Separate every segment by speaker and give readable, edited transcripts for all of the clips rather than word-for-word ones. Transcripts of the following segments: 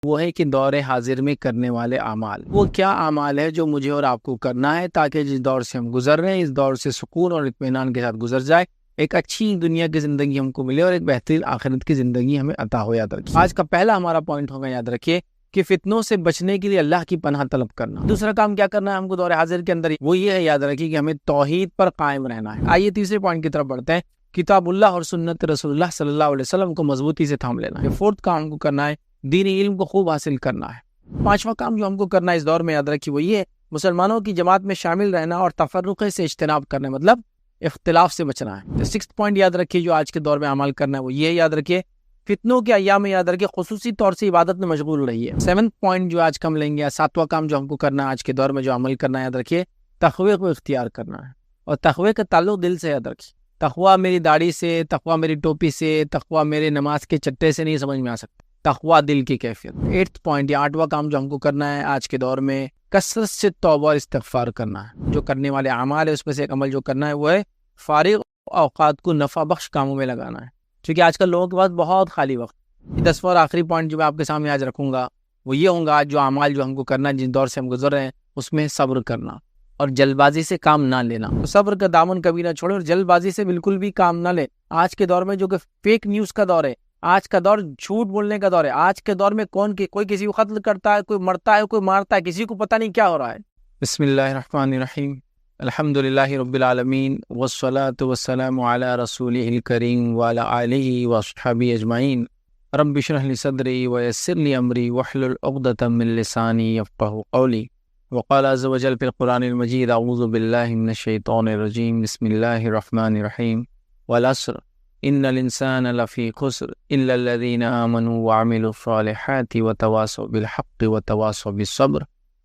Speaker 1: وہ ہے کہ دور حاضر میں کرنے والے اعمال۔ وہ کیا اعمال ہے جو مجھے اور آپ کو کرنا ہے تاکہ جس دور سے ہم گزر رہے ہیں اس دور سے سکون اور اطمینان کے ساتھ گزر جائے، ایک اچھی دنیا کی زندگی ہم کو ملے اور ایک بہترین آخرت کی زندگی ہمیں عطا ہو۔ یاد رکھیے آج کا پہلا ہمارا پوائنٹ ہوگا، یاد رکھیے کہ فتنوں سے بچنے کے لیے اللہ کی پناہ طلب کرنا۔ دوسرا کام کیا کرنا ہے ہم کو دور حاضر کے اندر، وہ یہ ہے یاد رکھیے کہ ہمیں توحید پر قائم رہنا ہے۔ آئیے تیسرے پوائنٹ کی طرف بڑھتے ہیں، کتاب اللہ اور سنت رسول اللہ صلی اللہ علیہ وسلم کو مضبوطی سے تھام لینا ہے۔ فورتھ کام ہم کو کرنا ہے دینی علم کو خوب حاصل کرنا ہے۔ پانچواں کام جو ہم کو کرنا ہے اس دور میں، یاد رکھیے وہ یہ ہے مسلمانوں کی جماعت میں شامل رہنا اور تفرقے سے اجتناب کرنا، مطلب اختلاف سے بچنا ہے۔ سکس پوائنٹ یاد رکھیے جو آج کے دور میں عمل کرنا ہے وہ یہ ہے، یاد رکھیے فتنوں کے ایام میں یاد رکھیے خصوصی طور سے عبادت میں مشغول رہیے۔ سیونتھ پوائنٹ جو آج کم لیں گے، ساتواں کام جو ہم کو کرنا ہے آج کے دور میں جو عمل کرنا ہے، یاد رکھیے تقوی کو اختیار کرنا ہے، اور تقوی کا تعلق دل سے، یاد رکھیے تقوی میری داڑھی سے، تقوی میری ٹوپی سے، تقوی میرے نماز کے چٹے سے نہیں سمجھ میں آ سکتا، تقوی دل کی کیفیت۔ ایٹھ پوائنٹ یا آٹھواں کام جو ہم کو کرنا ہے آج کے دور میں کثرت سے توبہ اور استغفار کرنا ہے۔ جو کرنے والے اعمال ہے اس میں سے ایک عمل جو کرنا ہے وہ ہے فارغ اوقات کو نفع بخش کاموں میں لگانا ہے، کیونکہ آج کل لوگوں کے پاس بہت خالی وقت۔ 10واں اور آخری پوائنٹ جو میں آپ کے سامنے آج رکھوں گا وہ یہ ہوں گا، جو اعمال جو ہم کو کرنا ہے جن دور سے ہم گزر رہے ہیں اس میں صبر کرنا اور جلد بازی سے کام نہ لینا۔ تو صبر کا دامن کبھی نہ چھوڑیں اور جلد بازی سے بالکل بھی کام نہ لیں۔ آج کے دور میں جو کہ فیک نیوز کا دور ہے، آج کا دور جھوٹ بولنے کا دور ہے، آج کے دور میں کوئی کسی کو قتل کرتا ہے، کوئی مرتا ہے، کوئی مارتا ہے، کسی کو پتہ نہیں کیا ہو رہا ہے۔ بسم اللہ الرحمن الرحیم، الحمد للہ رب العالمین، والصلاة والسلام علی رسولہ الکریم وعلی آلہ وصحبہ اجمعین۔ رب اشرح لی صدری ویسر لی امری واحلل عقدۃ من لسانی یفقہوا قولی۔ وقال عز وجل فی القرآن المجید اعوذ باللہ من الشیطان الرجیم، بسم اللہ الرحمن الرحیم، والعصر ان الانسان لفی خسر الا الذین آمنوا وعملوا الصالحات وتواصوا بالحق وتواصوا بالصبر۔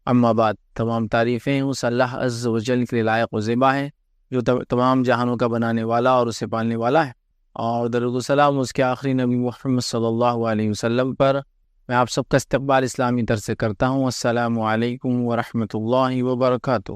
Speaker 1: اما بعد، تمام تعریفیں اس اللہ عز وجل کے لائق و زیبا ہیں جو تمام جہانوں کا بنانے والا اور اسے پالنے والا ہے، اور درود و سلام اس کے آخری نبی محمد صلی اللہ علیہ وسلم پر۔ میں آپ سب کا استقبال اسلامی طرز سے کرتا ہوں۔ السلام علیکم ورحمۃ اللہ وبرکاتہ۔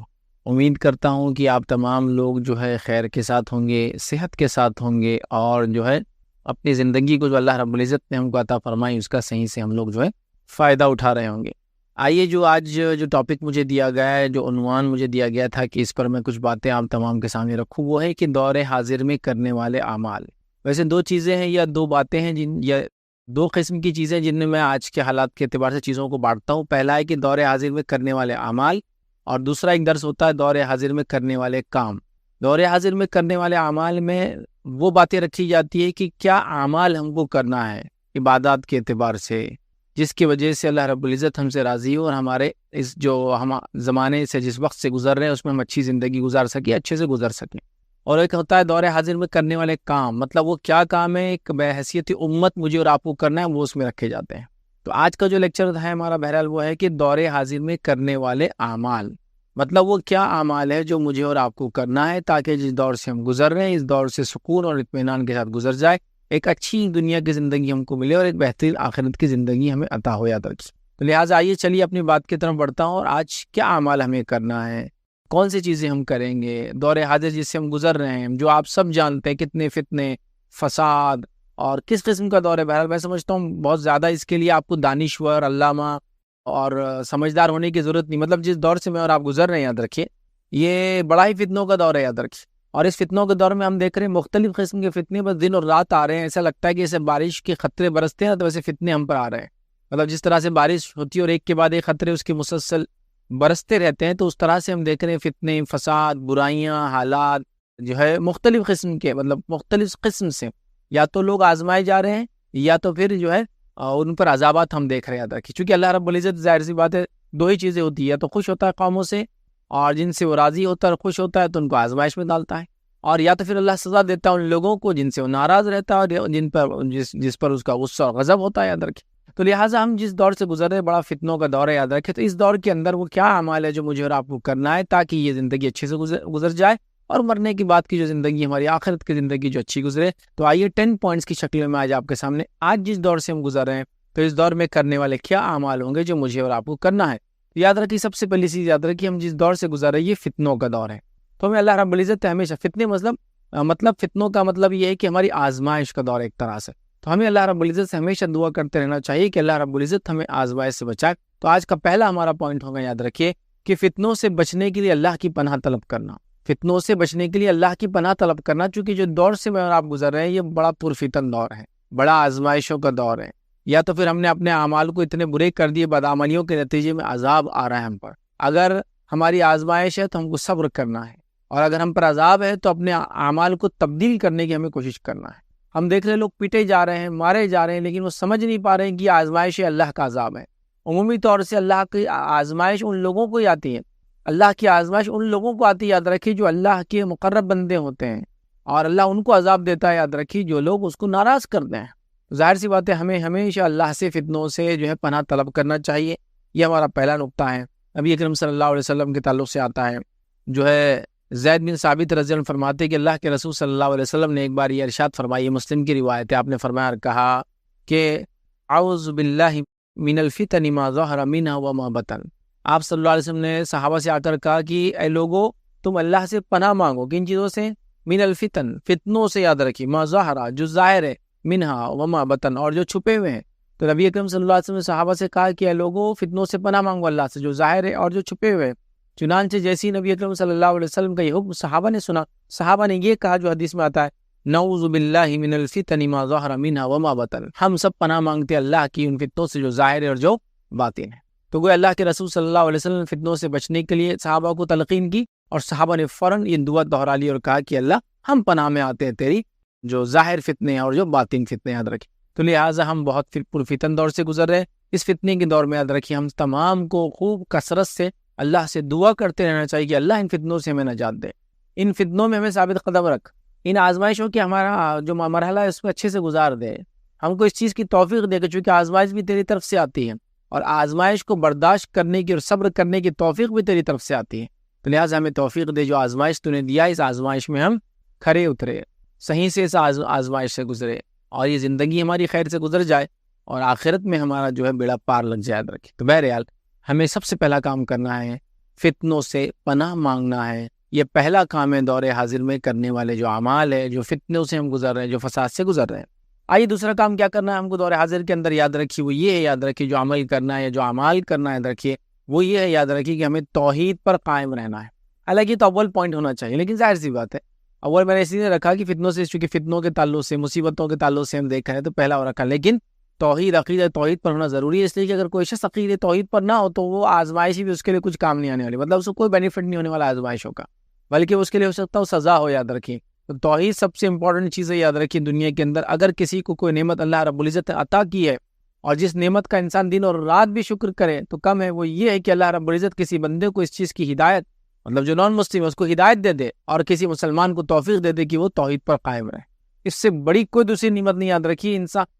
Speaker 1: امید کرتا ہوں کہ آپ تمام لوگ جو ہے خیر کے ساتھ ہوں گے، صحت کے ساتھ ہوں گے، اور جو ہے اپنی زندگی کو جو اللہ رب العزت نے ہم کو عطا فرمائی اس کا صحیح سے ہم لوگ جو ہے فائدہ اٹھا رہے ہوں گے۔ آئیے جو آج جو ٹاپک مجھے دیا گیا ہے، جو عنوان مجھے دیا گیا تھا کہ اس پر میں کچھ باتیں آپ تمام کے سامنے رکھوں، وہ ہے کہ دور حاضر میں کرنے والے اعمال۔ ویسے دو چیزیں ہیں یا دو باتیں ہیں یا دو قسم کی چیزیں جن میں آج کے حالات کے اعتبار سے چیزوں کو بانٹتا ہوں۔ پہلا ہے کہ دور حاضر میں کرنے والے اعمال، اور دوسرا ایک درس ہوتا ہے دور حاضر میں کرنے والے کام۔ دور حاضر میں کرنے والے اعمال میں وہ باتیں رکھی جاتی ہے کہ کیا اعمال ہم کو کرنا ہے عبادات کے اعتبار سے، جس کی وجہ سے اللہ رب العزت ہم سے راضی ہو اور ہمارے اس جو ہم زمانے سے جس وقت سے گزر رہے ہیں اس میں ہم اچھی زندگی گزار سکیں، اچھے سے گزر سکیں۔ اور ایک ہوتا ہے دور حاضر میں کرنے والے کام، مطلب وہ کیا کام ہے ایک بحیثیت امت مجھے اور آپ کو کرنا ہے، وہ اس میں رکھے جاتے ہیں۔ تو آج کا جو لیکچر ہے ہمارا بہرحال وہ ہے کہ دور حاضر میں کرنے والے اعمال، مطلب وہ کیا اعمال ہے جو مجھے اور آپ کو کرنا ہے تاکہ جس دور سے ہم گزر رہے ہیں اس دور سے سکون اور اطمینان کے ساتھ گزر جائے، ایک اچھی دنیا کی زندگی ہم کو ملے اور ایک بہترین آخرت کی زندگی ہمیں عطا ہو۔ یاد رکھیے، تو لہٰذا آئیے چلیے اپنی بات کی طرف بڑھتا ہوں، اور آج کیا اعمال ہمیں کرنا ہے، کون سی چیزیں ہم کریں گے دور حاضر جس سے ہم گزر رہے ہیں، جو آپ سب جانتے ہیں کتنے فتنے، فساد اور کس قسم کا دور ہے۔ بہرحال میں سمجھتا ہوں بہت زیادہ اس کے لیے آپ کو دانشور، علامہ اور سمجھدار ہونے کی ضرورت نہیں، مطلب جس دور سے میں اور آپ گزر رہے ہیں یاد رکھیے یہ بڑا ہی فتنوں کا دور ہے، یاد رکھیے۔ اور اس فتنوں کے دور میں ہم دیکھ رہے ہیں مختلف قسم کے فتنے بس دن اور رات آ رہے ہیں، ایسا لگتا ہے کہ جیسے بارش کے خطرے برستے ہیں تو ویسے فتنے ہم پر آ رہے ہیں، مطلب جس طرح سے بارش ہوتی ہے اور ایک کے بعد ایک خطرے اس کے مسلسل برستے رہتے ہیں، تو اس طرح سے ہم دیکھ رہے ہیں فتنے، فساد، برائیاں، حالات جو ہے مختلف قسم کے، مطلب مختلف قسم سے یا تو لوگ آزمائے جا رہے ہیں یا تو پھر جو ہے ان پر عذابات ہم دیکھ رہے ہیں۔ چونکہ اللہ رب العزت ظاہر سی بات ہے دو ہی چیزیں ہوتی ہے، تو خوش ہوتا ہے قوموں سے اور جن سے وہ راضی ہوتا ہے اور خوش ہوتا ہے تو ان کو آزمائش میں ڈالتا ہے، اور یا تو پھر اللہ سزا دیتا ہے ان لوگوں کو جن سے وہ ناراض رہتا ہے اور جس پر اس کا غصہ اور غضب ہوتا ہے، یاد رکھیں۔ تو لہٰذا ہم جس دور سے گزر رہے ہیں بڑا فتنوں کا دور ہے، یاد رکھیں۔ تو اس دور کے اندر وہ کیا اعمال ہے جو مجھے اور آپ کو کرنا ہے تاکہ یہ زندگی اچھے سے گزر جائے اور مرنے کے بعد کی جو زندگی ہماری آخرت کی زندگی جو اچھی گزرے۔ تو آئیے 10 پوائنٹس کی شکل میں آج آپ کے سامنے آج جس دور سے ہم گزر رہے ہیں تو اس دور میں کرنے والے کیا اعمال ہوں گے جو مجھے اور آپ کو کرنا ہے۔ یاد رکھیے، سب سے پہلی چیز یاد رکھیے، ہم جس دور سے گزر رہے ہیں یہ فتنوں کا دور ہے، تو ہمیں اللہ رب العزت ہمیشہ فتنے مطلب فتنوں کا مطلب یہ ہے کہ ہماری آزمائش کا دور ایک طرح سے۔ تو ہمیں اللہ رب العزت سے ہمیشہ دعا کرتے رہنا چاہیے کہ اللہ رب العزت ہمیں آزمائش سے بچائے۔ تو آج کا پہلا ہمارا پوائنٹ ہوگا، یاد رکھیے کہ فتنوں سے بچنے کے لیے اللہ کی پناہ طلب کرنا، فتنوں سے بچنے کے لیے اللہ کی پناہ طلب کرنا، چونکہ جو دور سے میں اور آپ گزر رہے ہیں یہ بڑا پرفتن دور ہے، بڑا آزمائشوں کا دور ہے۔ یا تو پھر ہم نے اپنے اعمال کو اتنے برے کر دیے، بدعملیوں کے نتیجے میں عذاب آ رہا ہے ہم پر۔ اگر ہماری آزمائش ہے تو ہم کو صبر کرنا ہے، اور اگر ہم پر عذاب ہے تو اپنے اعمال کو تبدیل کرنے کی ہمیں کوشش کرنا ہے۔ ہم دیکھ رہے لوگ پیٹے جا رہے ہیں، مارے جا رہے ہیں، لیکن وہ سمجھ نہیں پا رہے ہیں کہ یہ آزمائش اللہ کا عذاب ہے۔ عمومی طور سے اللہ کی آزمائش ان لوگوں کو ہی آتی ہے، اللہ کی آزمائش ان لوگوں کو آتی ہے، یاد رکھیے، جو اللہ کے مقرب بندے ہوتے ہیں، اور اللہ ان کو عذاب دیتا ہے، یاد رکھیے، جو لوگ اس کو ناراض کرتے ہیں۔ ظاہر سی بات ہے ہمیں ہمیشہ اللہ سے فتنوں سے جو ہے پناہ طلب کرنا چاہیے۔ یہ ہمارا پہلا نقطہ ہے۔ نبی اکرم صلی اللہ علیہ وسلم کے تعلق سے آتا ہے، جو ہے زید بن ثابت رضی اللہ عنہ فرماتے ہیں کہ اللہ کے رسول صلی اللہ علیہ وسلم نے ایک بار یہ ارشاد فرمائی، مسلم کی روایت ہے، آپ نے فرمایا اور کہا کہ اعوذ باللہ من الفتن ما ظہر منها وما بطن۔ آپ صلی اللہ علیہ وسلم نے صحابہ سے آ کر کہا کہ اے لوگو، تم اللہ سے پناہ مانگو، کن چیزوں سے؟ من الفتن، فتنوں سے، یاد رکھیے، ما ظہر، جو ظاہر ہے، منہا وما بطن، اور جو چھپے ہوئے ہیں۔ تو نبی اکرم صلی اللہ علیہ وسلم نے صحابہ سے کہا کہ اے لوگو، فتنوں سے پناہ مانگو اللہ سے، جو ظاہر ہے اور جو چھپے ہوئے ہیں۔ چنانچہ جیسی نبی اکرم صلی اللہ علیہ وسلم کا یہ حکم صحابہ نے سنا، صحابہ نے یہ کہا جو حدیث میں آتا ہے، نعوذ باللہ من الفتن ما ظہر منها وما بطن، ہم سب پناہ مانگتے ہیں اللہ کی ان فتنوں سے جو ظاہر ہے اور جو باطن ہے۔ تو گویا اللہ کے رسول صلی اللہ علیہ وسلم نے فتنوں سے بچنے کے لیے صحابہ کو تلقین کی، اور صحابہ نے فوراً یہ دعا دہرا لی اور کہا کہ اللہ، ہم پناہ میں آتے ہیں تیری جو ظاہر فتنے ہیں اور جو باطن فتنے، یاد رکھیں۔ تو لہٰذا ہم بہت پرفتن دور سے گزر رہے ہیں، اس فتنے کے دور میں یاد رکھیے ہم تمام کو خوب کثرت سے اللہ سے دعا کرتے رہنا چاہیے کہ اللہ ان فتنوں سے ہمیں نجات دے، ان فتنوں میں ہمیں ثابت قدم رکھ، ان آزمائشوں کی ہمارا جو مرحلہ ہے اس کو اچھے سے گزار دے، ہم کو اس چیز کی توفیق دے کہ چونکہ آزمائش بھی تیری طرف سے آتی ہے، اور آزمائش کو برداشت کرنے کی اور صبر کرنے کی توفیق بھی تیری طرف سے آتی ہے۔ تو لہٰذا ہمیں توفیق دے، جو آزمائش تو نے دیا اس آزمائش میں ہم کھرے اترے، صحیح سے اس آزمائش سے گزرے، اور یہ زندگی ہماری خیر سے گزر جائے، اور آخرت میں ہمارا جو ہے بیڑا پار لگ جائے، یاد رکھیں۔ تو بہرحال ہمیں سب سے پہلا کام کرنا ہے، فتنوں سے پناہ مانگنا ہے۔ یہ پہلا کام ہے دور حاضر میں کرنے والے جو اعمال ہے، جو فتنوں سے ہم گزر رہے ہیں، جو فساد سے گزر رہے ہیں۔ آئیے دوسرا کام کیا کرنا ہے ہم کو دور حاضر کے اندر، یاد رکھیے، وہ یہ ہے، یاد رکھیے، جو عمل کرنا ہے، جو اعمال کرنا ہے، یاد رکھیے وہ یہ ہے، یاد رکھیے کہ ہمیں توحید پر قائم رہنا ہے۔ حالانکہ تو اول پوائنٹ ہونا چاہیے، لیکن ظاہر سی بات ہے اول میں نے اسی لیے رکھا کہ فتنوں سے، چونکہ فتنوں کے تعلق سے، مصیبتوں کے تعلق سے ہم دیکھ رہے ہیں تو پہلا اور رکھا، لیکن توحید، عقیدہ توحید پر ہونا ضروری ہے، اس لیے کہ اگر کوئی شخص عقیدہ توحید پر نہ ہو تو وہ آزمائش بھی اس کے لیے کچھ کام نہیں آنے والی، مطلب اس کو کوئی بینیفٹ نہیں ہونے والا آزمائشوں کا، بلکہ اس کے لیے ہو سکتا ہے سزا ہو، یاد رکھیں۔ تو توحید سب سے امپورٹنٹ چیز ہے، یاد رکھیں، دنیا کے اندر اگر کسی کو کوئی نعمت اللہ رب العزت نے عطا کی ہے، اور جس نعمت کا انسان دن اور رات بھی شکر کرے تو کم ہے، وہ یہ ہے کہ اللہ رب العزت کسی بندے کو اس چیز کی ہدایت، مطلب جو نان مسلم ہے اس کو ہدایت دے دے، اور کسی مسلمان کو توفیق دے دے کہ وہ توحید پر قائم رہے۔ اس سے بڑی کوئی دوسری نعمت نہیں، یاد رکھیے۔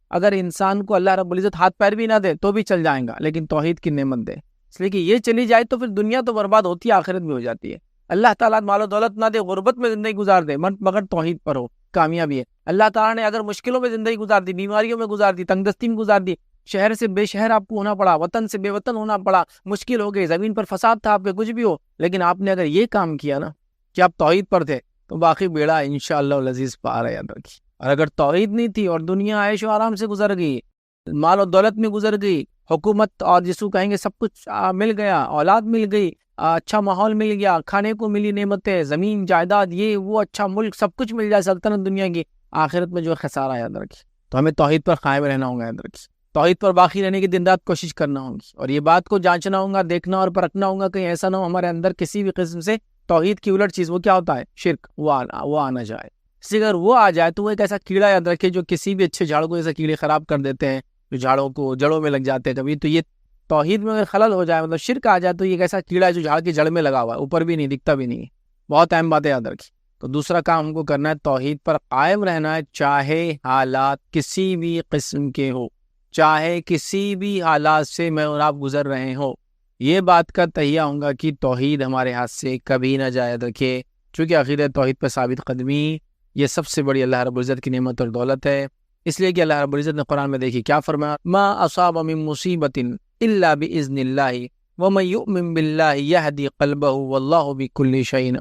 Speaker 1: اگر انسان کو اللہ رب العزت ہاتھ پیر بھی نہ دے تو بھی چل جائیں گا، لیکن توحید کی نعمت دے، اس لیے کہ یہ چلی جائے تو پھر دنیا تو برباد ہوتی ہے، آخرت بھی ہو جاتی ہے۔ اللہ تعالیٰ مال و دولت نہ دے، غربت میں زندگی گزار دے، مگر توحید پر ہو، کامیابی ہے۔ اللہ تعالیٰ نے اگر مشکلوں میں زندگی گزار دی، بیماریوں میں گزار دی، تنگ دستی میں گزار دی، شہر سے بے شہر آپ کو ہونا پڑا، وطن سے بے وطن ہونا پڑا، مشکل ہو گئی، زمین پر فساد تھا آپ کے، کچھ بھی ہو، لیکن آپ نے اگر یہ کام کیا نا کہ آپ توحید پر تھے، تو باقی بیڑا انشاءاللہ العزیز پار ہے، یاد رکھیے۔ اور اگر توحید نہیں تھی اور دنیا عیش و آرام سے گزر گئی، مال و دولت میں گزر گئی، حکومت اور جس کو کہیں گے سب کچھ مل گیا، اولاد مل گئی، اچھا ماحول مل گیا، کھانے کو ملی نعمتیں، زمین جائیداد، یہ وہ، اچھا ملک، سب کچھ مل جائے، سلطنت دنیا کی، آخرت میں جو ہے خسارہ، یاد رکھیے۔ تو ہمیں توحید پر قائم رہنا ہوگا، یاد رکھیے، توحید پر باقی رہنے کی دن رات کوشش کرنا ہوگی، اور یہ بات کو جانچنا ہوگا، دیکھنا اور پرکھنا ہوگا، کہیں ایسا نہ ہو ہمارے اندر کسی بھی قسم سے توحید کی الٹ چیز، وہ کیا ہوتا ہے؟ شرک، وہ آنا جائے۔ اس لیے اگر وہ آ جائے تو وہ ایک ایسا کیڑا، یاد رکھے، جو کسی بھی اچھے جھاڑ کو ایسا کیڑے خراب کر دیتے ہیں، جو جھاڑوں کو جڑوں میں لگ جاتے ہیں کبھی۔ تو یہ توحید میں اگر خلل ہو جائے، مطلب شرک آ جائے، تو یہ ایک ایسا کیڑا ہے جو جھاڑ کی جڑ میں لگا ہوا ہے، اوپر بھی نہیں دکھتا بھی نہیں ہے۔ بہت اہم بات ہے، یاد رکھیے۔ تو دوسرا کام ہم کو کرنا ہے، توحید پر قائم رہنا ہے، چاہے حالات کسی بھی قسم کے ہو، چاہے کسی بھی حالات سے میں اور آپ گزر رہے ہوں، یہ بات کا تہیہ ہوگا کہ توحید ہمارے ہاتھ سے کبھی نہ جائے، رکھے، چونکہ عقیدہ توحید پر ثابت قدمی یہ سب سے بڑی اللہ رب العزت کی نعمت اور دولت ہے۔ اس لیے کہ اللہ رب العزت نے قرآن میں دیکھی کیا فرمایا، ما اصاب من مصیبت الا باذن اللہ ومن یؤمن باللہ یہدی قلبہ واللہ بکل شیء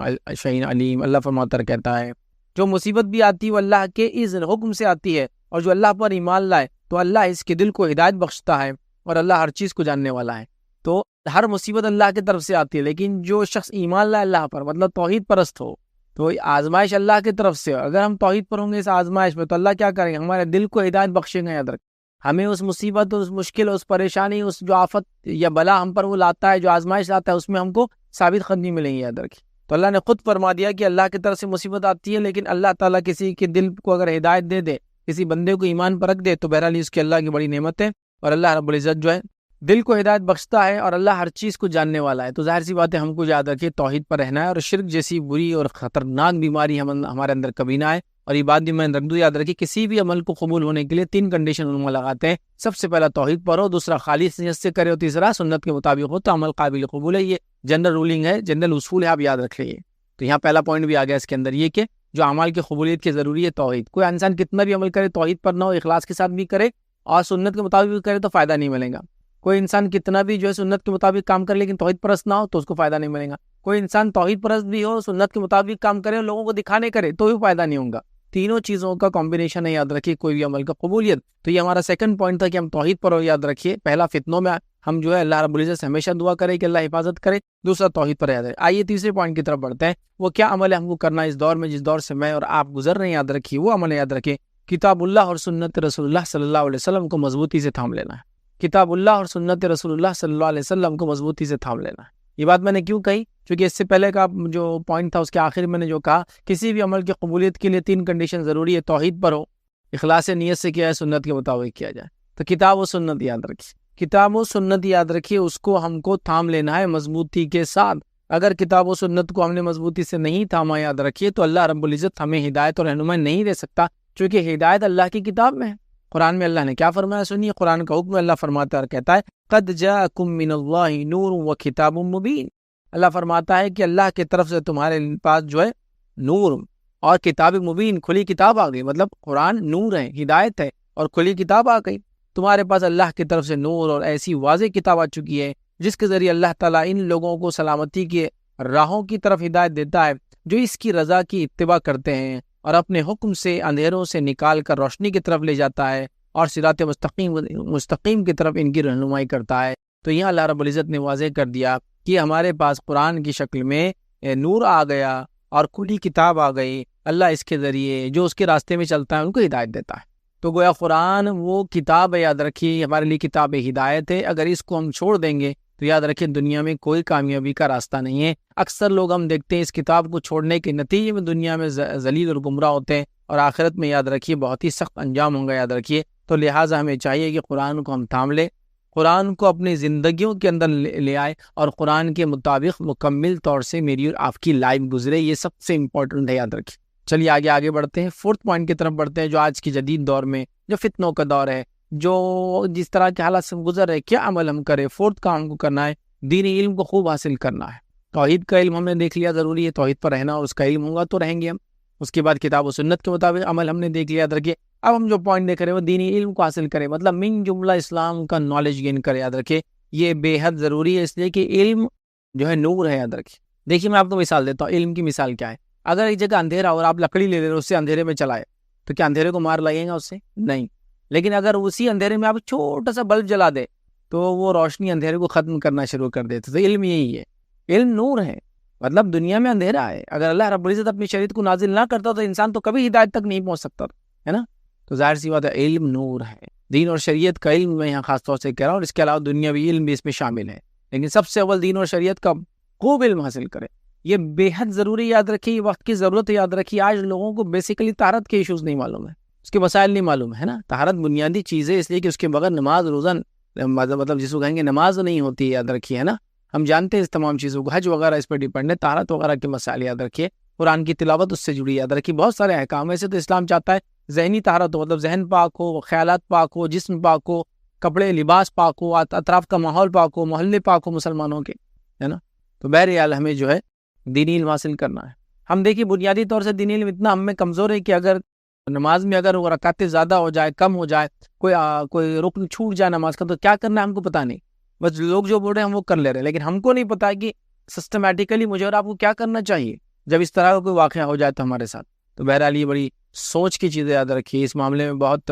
Speaker 1: علیم۔ اللہ فرماتا کہتا ہے جو مصیبت بھی آتی ہے وہ اللہ کے اذن حکم سے آتی ہے، اور جو اللہ پر ایمان لائے تو اللہ اس کے دل کو ہدایت بخشتا ہے، اور اللہ ہر چیز کو جاننے والا ہے۔ تو ہر مصیبت اللہ کی طرف سے آتی ہے، لیکن جو شخص ایمان لائے اللہ پر، مطلب توحید پرست ہو، تو آزمائش اللہ کی طرف سے، اگر ہم توحید پر ہوں گے اس آزمائش میں تو اللہ کیا کریں گے؟ ہمارے دل کو ہدایت بخشیں گے۔ یاد رکھ، ہمیں اس مصیبت، اس مشکل، اس پریشانی، اس جو آفت یا بلا ہم پر وہ لاتا ہے، جو آزمائش لاتا ہے، اس میں ہم کو ثابت قدمی ملیں گی۔ یاد رکھیں، تو اللہ نے خود فرما دیا کہ اللہ کی طرف سے مصیبت آتی ہے، لیکن اللہ تعالیٰ کسی کے دل کو اگر ہدایت دے دے، کسی بندے کو ایمان پر رکھ دے، تو بہرحال اس کی اللہ کی بڑی نعمت ہے، اور اللہ رب العزت جو ہے دل کو ہدایت بخشتا ہے، اور اللہ ہر چیز کو جاننے والا ہے۔ تو ظاہر سی بات ہے ہم کو یاد رکھیے توحید پر رہنا ہے، اور شرک جیسی بری اور خطرناک بیماری ہمارے اندر کبھی نہ آئے۔ اور یہ بات بھی میں رکھ دوں، یاد رکھیے کسی بھی عمل کو قبول ہونے کے لیے 3 کنڈیشن علماء لگاتے ہیں۔ سب سے پہلا توحید پر ہو، دوسرا خالص نیت سے کرے، اور تیسرا سنت کے مطابق ہو تو عمل قابل قبول ہے۔ یہ جنرل رولنگ ہے، جنرل اصول ہے، آپ یاد رکھ لیجیے۔ تو یہاں پہلا پوائنٹ بھی آ گیا اس کے اندر، یہ کہ جو اعمال کی قبولیت کی ضروری ہے توحید۔ کوئی انسان کتنا بھی عمل کرے توحید پر نہ ہو، اخلاص کے ساتھ بھی کرے اور سنت کے مطابق بھی کرے تو فائدہ نہیں ملے گا۔ کوئی انسان کتنا بھی جو ہے سنت کے مطابق کام کرے لیکن توحید پرست نہ ہو تو اس کو فائدہ نہیں ملے گا۔ کوئی انسان توحید پرست بھی ہو، سنت کے مطابق کام کرے اور لوگوں کو دکھانے کرے تو بھی فائدہ نہیں ہوگا۔ تینوں چیزوں کا کمبینیشن ہے، یاد رکھیے کوئی بھی عمل کا قبولیت۔ تو یہ ہمارا سیکنڈ پوائنٹ تھا کہ ہم توحید پر ہو، یاد رکھیے۔ پہلا فتنوں میں ہم جو ہے اللہ رب العزت سے ہمیشہ دعا کرے کہ اللہ حفاظت کرے، دوسرا توحید پر یاد رکھے۔ آئیے تیسرے پوائنٹ کی طرف بڑھتے ہیں، وہ کیا عمل ہے ہم کو کرنا اس دور میں، جس دور سے میں اور آپ گزر رہے ہیں۔ یاد رکھیے وہ عمل یاد رکھے، کتاب اللہ اور سنت رسول اللہ صلی اللہ علیہ وسلم کو مضبوطی سے تھام لینا ہے۔ کتاب اللہ اور سنت رسول اللہ صلی اللہ علیہ وسلم کو مضبوطی سے تھام لینا ہے۔ یہ بات میں نے کیوں کہی؟ کیونکہ اس سے پہلے کا جو پوائنٹ تھا اس کے آخر میں نے جو کہا، کسی بھی عمل کی قبولیت کے لیے 3 کنڈیشن ضروری ہے، توحید پر ہو، اخلاص نیت سے کیا ہے، سنت کے مطابق کیا جائے۔ تو کتاب و سنت یاد رکھیے، کتاب و سنت یاد رکھیے، اس کو ہم کو تھام لینا ہے مضبوطی کے ساتھ۔ اگر کتاب و سنت کو ہم نے مضبوطی سے نہیں تھاما، یاد رکھیے، تو اللہ رب العزت ہمیں ہدایت اور رہنمائی نہیں دے سکتا، کیونکہ ہدایت اللہ کی کتاب میں ہے۔ قرآن میں اللہ نے کیا فرمایا سنیے، قرآن کا حکم اللہ فرماتا ہے اور کہتا ہے قد جاءکم من اللہ نور و کتاب مبین۔ اللہ فرماتا ہے کہ اللہ کی طرف سے تمہارے پاس جو ہے نور اور کتاب مبین، کھلی کتاب آ گئی۔ مطلب قرآن نور ہے، ہدایت ہے، اور کھلی کتاب آ گئی۔ تمہارے پاس اللہ کی طرف سے نور اور ایسی واضح کتاب آ چکی ہے جس کے ذریعے اللہ تعالیٰ ان لوگوں کو سلامتی کے راہوں کی طرف ہدایت دیتا ہے جو اس کی رضا کی اتباع کرتے ہیں، اور اپنے حکم سے اندھیروں سے نکال کر روشنی کی طرف لے جاتا ہے، اور صراط مستقیم کی طرف ان کی رہنمائی کرتا ہے۔ تو یہاں اللہ رب العزت نے واضح کر دیا کہ ہمارے پاس قرآن کی شکل میں نور آ گیا اور کھلی کتاب آ گئی۔ اللہ اس کے ذریعے جو اس کے راستے میں چلتا ہے ان کو ہدایت دیتا ہے۔ تو گویا قرآن وہ کتاب ہے، یاد رکھیے ہمارے لیے کتاب ہدایت ہے۔ اگر اس کو ہم چھوڑ دیں گے تو یاد رکھیے دنیا میں کوئی کامیابی کا راستہ نہیں ہے۔ اکثر لوگ ہم دیکھتے ہیں اس کتاب کو چھوڑنے کے نتیجے میں دنیا میں ذلیل اور گمراہ ہوتے ہیں، اور آخرت میں یاد رکھیے بہت ہی سخت انجام ہوں گا۔ یاد رکھیے تو لہٰذا ہمیں چاہیے کہ قرآن کو ہم تھام لیں، قرآن کو اپنی زندگیوں کے اندر لے آئے، اور قرآن کے مطابق مکمل طور سے میری اور آپ کی لائف گزرے۔ یہ سب سے امپورٹنٹ ہے، یاد رکھیے۔ چلیے آگے بڑھتے ہیں، فورتھ پوائنٹ کی طرف بڑھتے ہیں، جو آج کی جدید دور میں جو فتنوں کا دور ہے، جو جس طرح کے حالات سے گزر رہے، کیا عمل ہم کریں۔ فورتھ کام کو کرنا ہے، دینی علم کو خوب حاصل کرنا ہے۔ توحید کا علم ہم نے دیکھ لیا، ضروری ہے توحید پر رہنا، اور اس کا علم ہوگا تو رہیں گے ہم۔ اس کے بعد کتاب و سنت کے مطابق عمل ہم نے دیکھ لیا، یاد رکھیے۔ اب ہم جو پوائنٹ دیکھ رہے ہیں وہ دینی علم کو حاصل کریں، مطلب من جملہ اسلام کا نالج گین کرے۔ یاد رکھیے یہ بے حد ضروری ہے، اس لیے کہ علم جو ہے نور ہے۔ یاد رکھیے، دیکھیے میں آپ کو مثال دیتا ہوں، علم کی مثال کیا ہے۔ اگر ایک جگہ اندھیرا اور آپ لکڑی لے لے رہے اس سے اندھیرے میں چلائے تو کیا اندھیرے کو مار لگے گا اس سے؟ نہیں۔ لیکن اگر اسی اندھیرے میں آپ چھوٹا سا بلب جلا دے تو وہ روشنی اندھیرے کو ختم کرنا شروع کر دیتے۔ تو علم یہی ہے، علم نور ہے، مطلب دنیا میں اندھیرا ہے۔ اگر اللہ رب العزت اپنی شریعت کو نازل نہ کرتا تو انسان تو کبھی ہدایت تک نہیں پہنچ سکتا، ہے نا۔ تو ظاہر سی بات ہے علم نور ہے، دین اور شریعت کا علم میں یہاں خاص طور سے کہہ رہا ہوں، اور اس کے علاوہ دنیاوی علم بھی اس میں شامل ہے، لیکن سب سے اول دین اور شریعت کا خوب علم حاصل کرے۔ یہ بے حد ضروری، یاد رکھیے، وقت کی ضرورت ہے۔ یاد رکھیے آج لوگوں کو بیسیکلی طہارت کے ایشوز نہیں معلوم ہے، اس کے مسائل نہیں معلوم ہے نا۔ طہارت بنیادی چیز ہے، اس لیے کہ اس کے بغیر نماز روزہ مطلب جس کو کہیں گے نماز نہیں ہوتی، یاد رکھیے، ہے نا۔ ہم جانتے ہیں اس تمام چیزوں کو، حج وغیرہ اس پر ڈیپینڈ ہے، طہارت وغیرہ کے مسائل یاد رکھیے، قرآن کی تلاوت اس سے جڑی، یاد رکھیے بہت سارے احکام۔ ایسے تو اسلام چاہتا ہے ذہنی طہارت ہو، مطلب ذہن پاک ہو، خیالات پاک ہو، جسم پاک ہو، کپڑے لباس پاک ہو، اطراف کا ماحول پاک ہو، محلے پاک ہو مسلمانوں کے، ہے نا۔ تو بہرحال ہمیں جو ہے دینی علم حاصل کرنا ہے۔ ہم دیکھیے بنیادی طور سے دینی علم اتنا ہم میں کمزور ہے کہ اگر نماز میں اگر وہ رکعتیں زیادہ ہو جائے، کم ہو جائے، کوئی رکن چھوٹ جائے نماز کا، تو کیا کرنا ہے ہم کو پتہ نہیں۔ بس لوگ جو بول رہے ہیں ہم وہ کر لے رہے ہیں، لیکن ہم کو نہیں پتا کہ سسٹمیٹیکلی مجھے اور آپ کو کیا کرنا چاہیے جب اس طرح کا کوئی واقعہ ہو جائے تو ہمارے ساتھ۔ تو بہرحال یہ بڑی سوچ کی چیزیں یاد رکھیے، اس معاملے میں بہت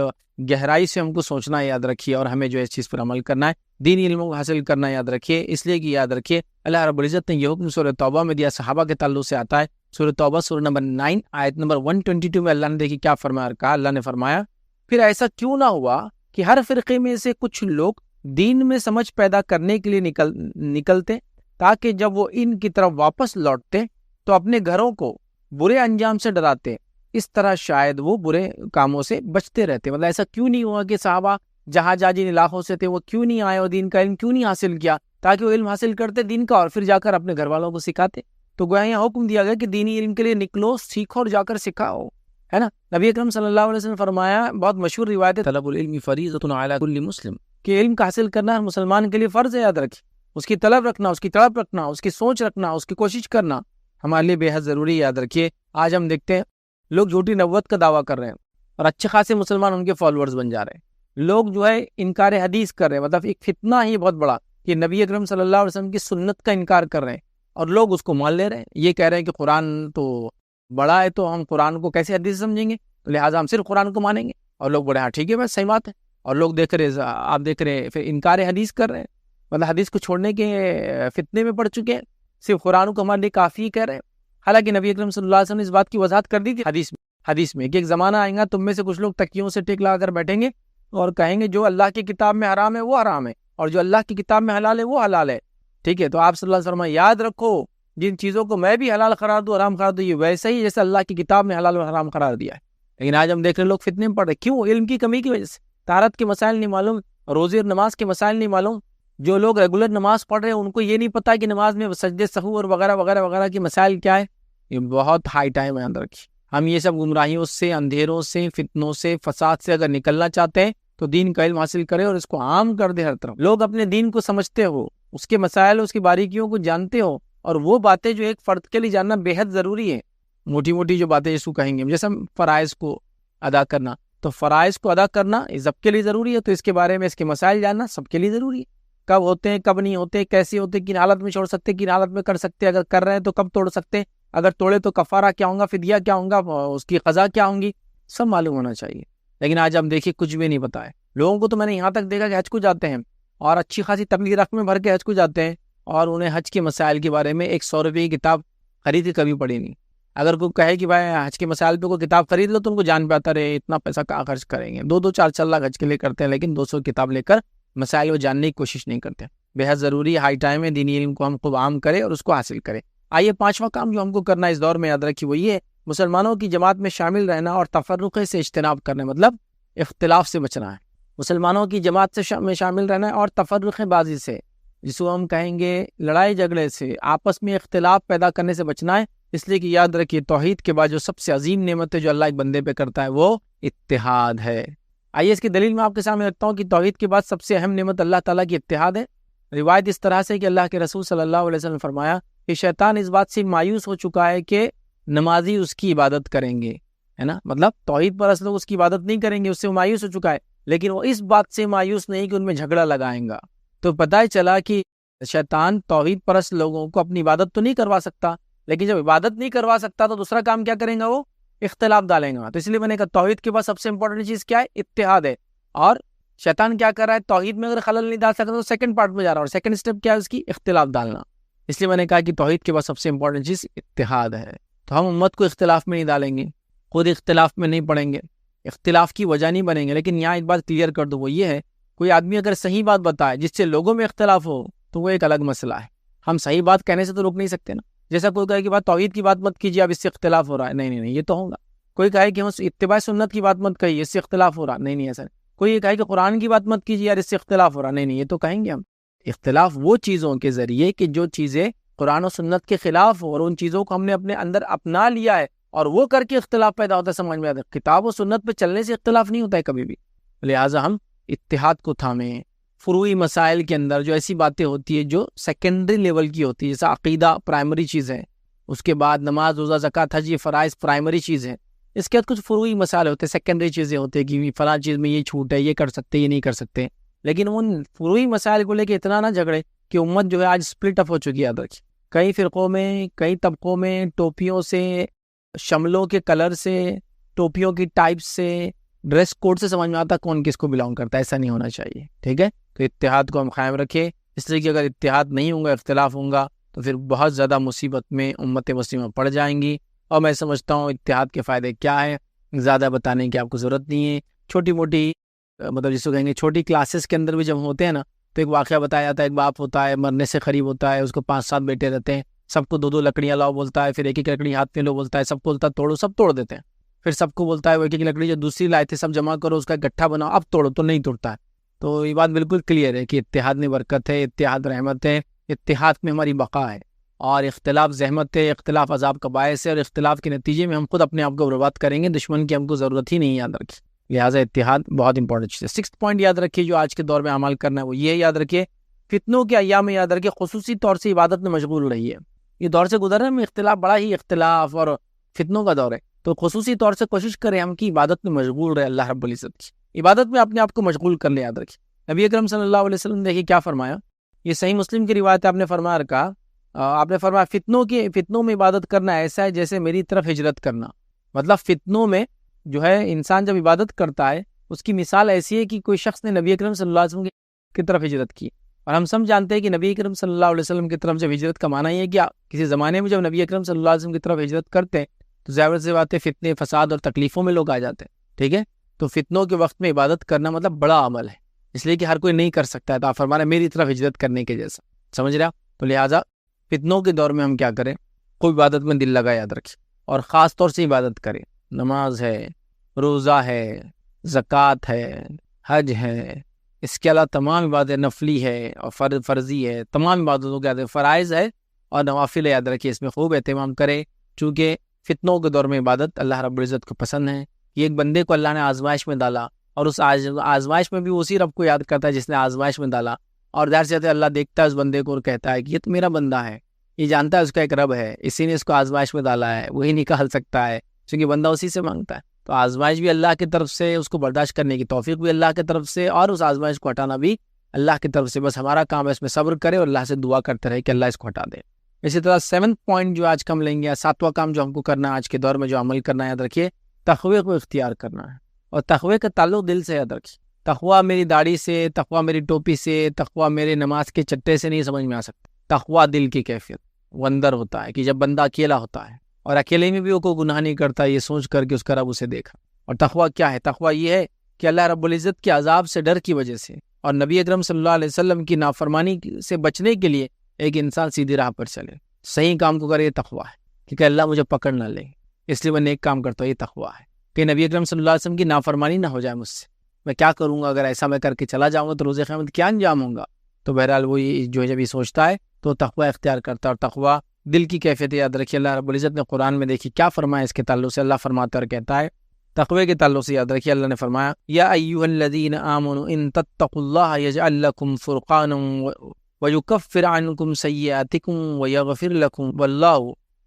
Speaker 1: گہرائی سے ہم کو سوچنا یاد رکھیے، اور ہمیں جو ہے اس چیز پر عمل کرنا ہے، دینی علموں کو حاصل کرنا یاد رکھیے، اس لیے کہ یاد رکھیے اللہ رب العزت نے یہ حکم سورہ توبہ میں دیا، صحابہ کے تعلق سے آتا ہے، سورہ توبہ سورہ نمبر 9 آیت نمبر 122 میں اللہ نے دیکھی کیا فرمایا، اور کہا، اللہ نے فرمایا، پھر ایسا کیوں نہ ہوا کہ ہر فرقے میں سے کچھ لوگ دین میں سمجھ پیدا کرنے کے لیے نکلتے، تاکہ جب وہ ان کی طرف واپس لوٹتے تو اپنے گھروں کو برے انجام سے ڈراتے، اس طرح شاید وہ برے کاموں سے بچتے رہتے۔ مطلب ایسا کیوں نہیں ہوا کہ صحابہ جہاں جن علاقوں سے تھے وہ کیوں نہیں آئے اور دین کا علم کیوں نہیں حاصل کیا، تاکہ وہ علم حاصل کرتے دین کا اور پھر جا کر اپنے گھر والوں کو سکھاتے۔ تو گویا یہاں حکم دیا گیا کہ دینی علم کے لیے نکلو، سیکھو اور جا کر سکھاؤ، ہے نا۔ نبی اکرم صلی اللہ علیہ وسلم نے فرمایا، بہت مشہور روایت ہے، طلب العلم فریضۃ علی کل مسلم، کہ علم کا حاصل کرنا ہر مسلمان کے لیے فرض ہے، یاد رکھیے، اس کی طلب رکھنا، اس کی تڑپ رکھنا، اس کی سوچ رکھنا، اس کی کوشش کرنا ہمارے لیے بے حد ضروری ہے، یاد رکھیے۔ آج ہم دیکھتے ہیں لوگ جھوٹی نبوت کا دعویٰ کر رہے ہیں اور اچھے خاصے مسلمان ان کے فالوورز بن جا رہے ہیں، لوگ جو ہے انکار حدیث کر رہے ہیں، مطلب ایک فتنہ ہی بہت بڑا کہ نبی اکرم صلی اللہ علیہ وسلم کی سنت کا انکار کر رہے ہیں اور لوگ اس کو مان لے رہے ہیں، یہ کہہ رہے ہیں کہ قرآن تو بڑا ہے تو ہم قرآن کو کیسے حدیث سمجھیں گے، تو لہٰذا ہم صرف قرآن کو مانیں گے، اور لوگ بڑے ہاں ٹھیک ہے بس صحیح بات ہے، اور لوگ آپ دیکھ رہے ہیں پھر انکار حدیث کر رہے ہیں، مطلب حدیث کو چھوڑنے کے فتنے میں پڑ چکے ہیں، صرف قرآن کو ہمارے لیے کافی کہہ رہے ہیں۔ حالانکہ نبی اکرم صلی اللہ علیہ وسلم نے اس بات کی وضاحت کر دی تھی حدیث میں کہ ایک زمانہ آئے گا تم میں سے کچھ لوگ تکیوں سے ٹیک لگا کر بیٹھیں گے اور کہیں گے جو اللہ کی کتاب میں حرام ہے وہ حرام ہے، اور جو اللہ کی کتاب میں حلال ہے وہ حلال ہے، ٹھیک ہے۔ تو آپ صلی اللہ علیہ وسلم یاد رکھو، جن چیزوں کو میں بھی حلال قرار دوں حرام قرار دوں، یہ ویسے ہی جیسے اللہ کی کتاب میں حلال و حرام قرار دیا ہے۔ لیکن آج ہم دیکھ رہے ہیں لوگ فتنے میں پڑ رہے، کیوں؟ علم کی کمی کی وجہ سے، طہارت کے مسائل نہیں معلوم، روزے اور نماز کے مسائل نہیں معلوم، جو لوگ ریگولر نماز پڑھ رہے ہیں ان کو یہ نہیں پتا کہ نماز میں سجدے سہو اور وغیرہ وغیرہ وغیرہ کے مسائل کیا ہے، یہ بہت ہائی ٹائم ہے، اندر رکھیے۔ ہم یہ سب گمراہیوں سے، اندھیروں سے، فتنوں سے، فساد سے اگر نکلنا چاہتے ہیں تو دین کا علم حاصل کرے اور اس کو عام کر دے ہر طرف۔ لوگ اپنے دین کو سمجھتے ہو، اس کے مسائل، اس کی باریکیوں کو جانتے ہو، اور وہ باتیں جو ایک فرد کے لیے جاننا بے حد ضروری ہے، موٹی موٹی جو باتیں جس کو کہیں گے، جیسے ہم فرائض کو ادا کرنا، تو فرائض کو ادا کرنا سب کے لیے ضروری ہے، تو اس کے بارے میں اس کے مسائل جاننا سب کے لیے ضروری ہے، کب ہوتے ہیں کب نہیں ہوتے، کیسے ہوتے، کن حالت میں چھوڑ سکتے، کن حالت میں کر سکتے، اگر کر رہے ہیں تو کب توڑ سکتے، اگر توڑے تو کفارہ کیا ہوگا، فدیہ کیا ہوگا، اس کی قضا کیا ہوں گی، سب معلوم ہونا چاہیے۔ لیکن آج ہم دیکھیے کچھ بھی نہیں پتا ہے لوگوں کو۔ تو میں نے یہاں تک دیکھا کہ حج کو جاتے ہیں اور اچھی خاصی تبلیغ رقمیں بھر کے حج کو جاتے ہیں، اور انہیں حج کے مسائل کے بارے میں 100 روپے کی کتاب خرید کے کبھی پڑھی نہیں۔ اگر کوئی کہے کہ بھائی حج کے مسائل پہ کوئی کتاب خرید لو تو ان کو جان پہ آتا رہے اتنا پیسہ کہاں خرچ کریں گے، 2-2 4-4 لاکھ حج کے لیے کرتے ہیں، لیکن 200 کتاب لے کر مسائل کو جاننے کی کوشش نہیں کرتے۔ بے حد ضروری ہائی ٹائم ہے دینی علم کو ہم خوب عام کرے اور اس کو حاصل کرے۔ آئیے 5واں کام جو ہم کو کرنا ہے اس دور میں، یاد رکھیے، وہ یہ ہے مسلمانوں کی جماعت میں شامل رہنا اور تفرقے سے اجتناب کرنا، مطلب اختلاف سے بچنا ہے۔ مسلمانوں کی جماعت میں شامل رہنا ہے اور تفرقے بازی سے، جس کو ہم کہیں گے لڑائی جھگڑے سے، آپس میں اختلاف پیدا کرنے سے بچنا ہے، اس لیے کہ یاد رکھیے توحید کے بعد جو سب سے عظیم نعمت ہے جو اللہ ایک بندے پہ کرتا ہے وہ اتحاد ہے۔ آئیے اس کی دلیل میں آپ کے سامنے رکھتا ہوں کہ توحید کے بعد سب سے اہم نعمت اللہ تعالیٰ کی اتحاد ہے۔ روایت اس طرح سے کہ اللہ کے رسول صلی اللہ علیہ وسلم نے فرمایا کہ شیطان اس بات سے مایوس ہو چکا ہے کہ نمازی اس کی عبادت کریں گے، ہے نا، مطلب توحید پرست لوگ اس کی عبادت نہیں کریں گے، اس سے وہ مایوس ہو چکا ہے، لیکن وہ اس بات سے مایوس نہیں کہ ان میں جھگڑا لگائیں گا۔ تو پتہ ہی چلا کہ شیطان توحید پرست لوگوں کو اپنی عبادت تو نہیں کروا سکتا، لیکن جب عبادت نہیں کروا سکتا تو دوسرا کام کیا کریں گا، وہ اختلاف ڈالیں گا۔ تو اس لیے میں نے کہا توحید کے بعد سب سے امپورٹنٹ چیز کیا ہے، اتحاد ہے۔ اور شیطان کیا کر رہا ہے، توحید میں اگر خلل نہیں ڈال سکتا تو سیکنڈ پارٹ میں جا رہا ہے، اور سیکنڈ اسٹیپ کیا ہے اس کی، اختلاف ڈالنا۔ اس لیے میں نے کہا کہ توحید کے بعد سب سے امپورٹنٹ چیز اتحاد ہے۔ تو ہم امت کو اختلاف میں نہیں ڈالیں گے، خود اختلاف میں نہیں پڑیں گے، اختلاف کی وجہ نہیں بنیں گے۔ لیکن یہاں ایک بات کلیئر کر دوں، وہ یہ ہے کوئی آدمی اگر صحیح بات بتائے جس سے لوگوں میں اختلاف ہو تو وہ ایک الگ مسئلہ ہے، ہم صحیح بات کہنے سے تو روک نہیں سکتے نا۔ جیسا کوئی کہے کہ بات توحید کی بات مت کیجیے اب اس سے اختلاف ہو رہا ہے، نہیں یہ تو ہوگا۔ کوئی کہے کہ ہم اتباع سنت کی بات مت کہیے اس سے اختلاف ہو رہا، نہیں ایسا نہیں۔ کوئی یہ کہے کہ قرآن کی بات مت کیجیے یار اس سے اختلاف ہو رہا، نہیں یہ تو کہیں گے ہم۔ اختلاف وہ چیزوں کے ذریعے کہ جو چیزیں قرآن و سنت کے خلاف ہو اور ان چیزوں کو ہم نے اپنے اندر اپنا لیا ہے اور وہ کر کے اختلاف پیدا ہوتا ہے، سمجھ میں آتا ہے۔ کتاب و سنت پہ چلنے سے اختلاف نہیں ہوتا ہے کبھی بھی، لہٰذا ہم اتحاد کو تھامیں۔ فروعی مسائل کے اندر جو ایسی باتیں ہوتی ہے جو سیکنڈری لیول کی ہوتی ہے، جیسا عقیدہ پرائمری چیز ہے، اس کے بعد نماز روزہ زکوٰۃ حج یہ فرائض پرائمری چیز ہے، اس کے بعد کچھ فروعی مسائل ہوتے ہیں، سیکنڈری چیزیں ہوتی ہیں کہ فلاں چیز میں یہ چھوٹ ہے، یہ کر سکتے یہ نہیں کر سکتے۔ لیکن ان فروعی مسائل کو لے کے اتنا نہ جھگڑے کہ امت جو ہے آج سپلٹ اپ ہو چکی ہے۔ یاد رکھیے کئی فرقوں میں، کئی طبقوں میں، ٹوپیوں سے شملوں کے کلر سے، ٹوپیوں کی ٹائپ سے، ڈریس کوڈ سے سمجھ میں آتا کون کس کو بلانگ کرتا ہے. ایسا نہیں ہونا چاہیے. ٹھیک ہے، تو اتحاد کو ہم قائم رکھیں. اس لیے کہ اگر اتحاد نہیں ہوگا، اختلاف ہوگا، تو پھر بہت زیادہ مصیبت میں امت مسلمہ پڑ جائیں گی. اور میں سمجھتا ہوں اتحاد کے فائدے کیا ہیں، زیادہ بتانے کی آپ کو ضرورت نہیں ہے. چھوٹی موٹی مطلب جس کو کہیں گے چھوٹی کلاسز کے اندر بھی جب ہوتے ہیں نا، تو ایک واقعہ بتایا جاتا ہے. ایک باپ ہوتا ہے، مرنے سے قریب ہوتا ہے، اس کو 5-7 بیٹے رہتے ہیں. سب کو 2-2 لکڑیاں لاؤ بولتا ہے، پھر ایک لکڑی ہاتھ میں لو بولتا ہے، سب کو بولتا ہے توڑو، سب توڑ دیتے ہیں. پھر سب کو بولتا ہے وہ ایک لکڑی جو دوسری لائے تھے سب جمع کرو، اس کا گٹھا بناؤ، اب توڑو، تو نہیں توڑتا ہے. تو یہ بات بالکل کلیئر ہے کہ اتحاد میں برکت ہے، اتحاد رحمت ہے، اتحاد میں ہماری بقا ہے. اور اختلاف زحمت ہے، اختلاف عذاب کا باعث ہے، اور اختلاف کے نتیجے میں ہم خود اپنے آپ کو برباد کریں گے. دشمن کی ہم کو ضرورت ہی نہیں، یاد رکھیے. لہٰذا اتحاد بہت امپورٹنٹ چیز ہے. 6 پوائنٹ یاد رکھیے جو آج کے دور میں عمل کرنا ہے وہ یہ یاد رکھیے، فتنوں کے ایام میں یاد رکھیے خصوصی طور سے عبادت میں مشغول رہیے. یہ دور سے گزر رہے ہیں، اختلاف بڑا ہی اختلاف اور فتنوں کا دور ہے، تو خصوصی طور سے کوشش کریں ہم کی عبادت میں مشغول رہے. اللہ رب العزت کی عبادت میں اپنے آپ کو مشغول کر لیں. یاد رکھیے نبی اکرم صلی اللہ علیہ وسلم نے دیکھیے کیا فرمایا. یہ صحیح مسلم کی روایت ہے. آپ نے فرمایا فتنوں میں عبادت کرنا ایسا ہے جیسے میری طرف ہجرت کرنا. مطلب فتنوں میں جو ہے انسان جب عبادت کرتا ہے اس کی مثال ایسی ہے کہ کوئی شخص نے نبی اکرم صلی اللہ علیہ وسلم کی طرف ہجرت کی. اور ہم سب جانتے ہیں کہ نبی اکرم صلی اللہ علیہ وسلم کی طرف جب ہجرت کا معنی یہ ہے کہ کسی زمانے میں جب نبی اکرم صلی اللہ علیہ وسلم کی طرف ہجرت کرتے ہیں تو ظاہر سی بات ہے فتنے، فساد اور تکلیفوں میں لوگ آ جاتے ہیں. ٹھیک ہے، تو فتنوں کے وقت میں عبادت کرنا مطلب بڑا عمل ہے، اس لیے کہ ہر کوئی نہیں کر سکتا ہے. تو آپ فرمانا میری طرف ہجرت کرنے کے جیسا، سمجھ رہے آپ. تو لہٰذا فتنوں کے دور میں ہم کیا کریں، کوئی عبادت میں دل لگا، یاد رکھیں، اور خاص طور سے عبادت کریں. نماز ہے، روزہ ہے، زکوٰۃ ہے، حج ہے، اس کے علاوہ تمام عبادت نفلی ہے اور فرضی ہے، تمام عبادتوں کے فرائض ہے اور نوافل ہے. یاد رکھیے اس میں خوب اہتمام کرے، چونکہ فتنوں کے دور میں عبادت اللہ رب العزت کو پسند ہے. یہ ایک بندے کو اللہ نے آزمائش میں ڈالا، اور اس آزمائش میں بھی اسی رب کو یاد کرتا ہے جس نے آزمائش میں ڈالا. اور ظاہر سی بات ہے اللہ دیکھتا ہے اس بندے کو اور کہتا ہے کہ یہ تو میرا بندہ ہے، یہ جانتا ہے اس کا ایک رب ہے، اسی نے اس کو آزمائش میں ڈالا ہے، وہی نکال سکتا ہے کیونکہ بندہ اسی سے مانگتا ہے. تو آزمائش بھی اللہ کی طرف سے، اس کو برداشت کرنے کی توفیق بھی اللہ کی طرف سے، اور اس آزمائش کو ہٹانا بھی اللہ کی طرف سے. بس ہمارا کام ہے اس میں صبر کرے اور اللہ سے دعا کرتے رہے کہ اللہ اس کو ہٹا دے. اسی طرح 7 پوائنٹ جو آج ہم لیں گے، 7واں کام جو ہم کو کرنا ہے آج کے دور میں، جو عمل کرنا ہے، یاد رکھیے تقوی کو اختیار کرنا ہے. اور تقوی کا تعلق دل سے، یاد رکھیے. تقوی میری داڑھی سے، تقوی میری ٹوپی سے، تقوی میرے نماز کے چٹے سے نہیں سمجھ میں آ سکتا. تقوی دل کی کیفیت وہ اندر ہوتا ہے کہ جب بندہ اکیلا ہوتا ہے اور اکیلے میں بھی وہ کوئی گناہ نہیں کرتا، یہ سوچ کر کہ اس کا رب اسے دیکھا. اور تقوی کیا ہے؟ تقوی یہ ہے کہ اللہ رب العزت کے عذاب سے ڈر کی وجہ سے اور نبی اکرم صلی اللہ علیہ وسلم کی نافرمانی سے بچنے کے لیے ایک انسان سیدھی راہ پر چلے، صحیح کام کو کرے. یہ تقوی ہے، کیونکہ اللہ مجھے پکڑ نہ لے اس لیے میں نیک کام کرتا ہوں. یہ تقوی ہے کہ نبی اکرم صلی اللہ علیہ وسلم کی نافرمانی نہ ہو جائے مجھ سے. میں کیا کروں گا اگر ایسا میں کر کے چلا جاؤں گا تو روز قیامت کیا انجام ہوں گا. تو بہرحال وہ جو ہے جب یہ سوچتا ہے تو تقوی اختیار کرتا ہے. اور تقوی دل کی کیفیت، یاد رکھیے اللہ رب العزت نے قرآن میں دیکھی کیا فرمایا اس کے تعلق سے. اللہ فرماتا اور کہتا ہے تقوی کے تعلق سے، یاد رکھیے اللہ نے فرمایا یا ایھا الذین آمنوا ان تتقوا اللہ یجعل لکم فرقانا ویکفر عنکم سیئاتکم ویغفر لکم واللہ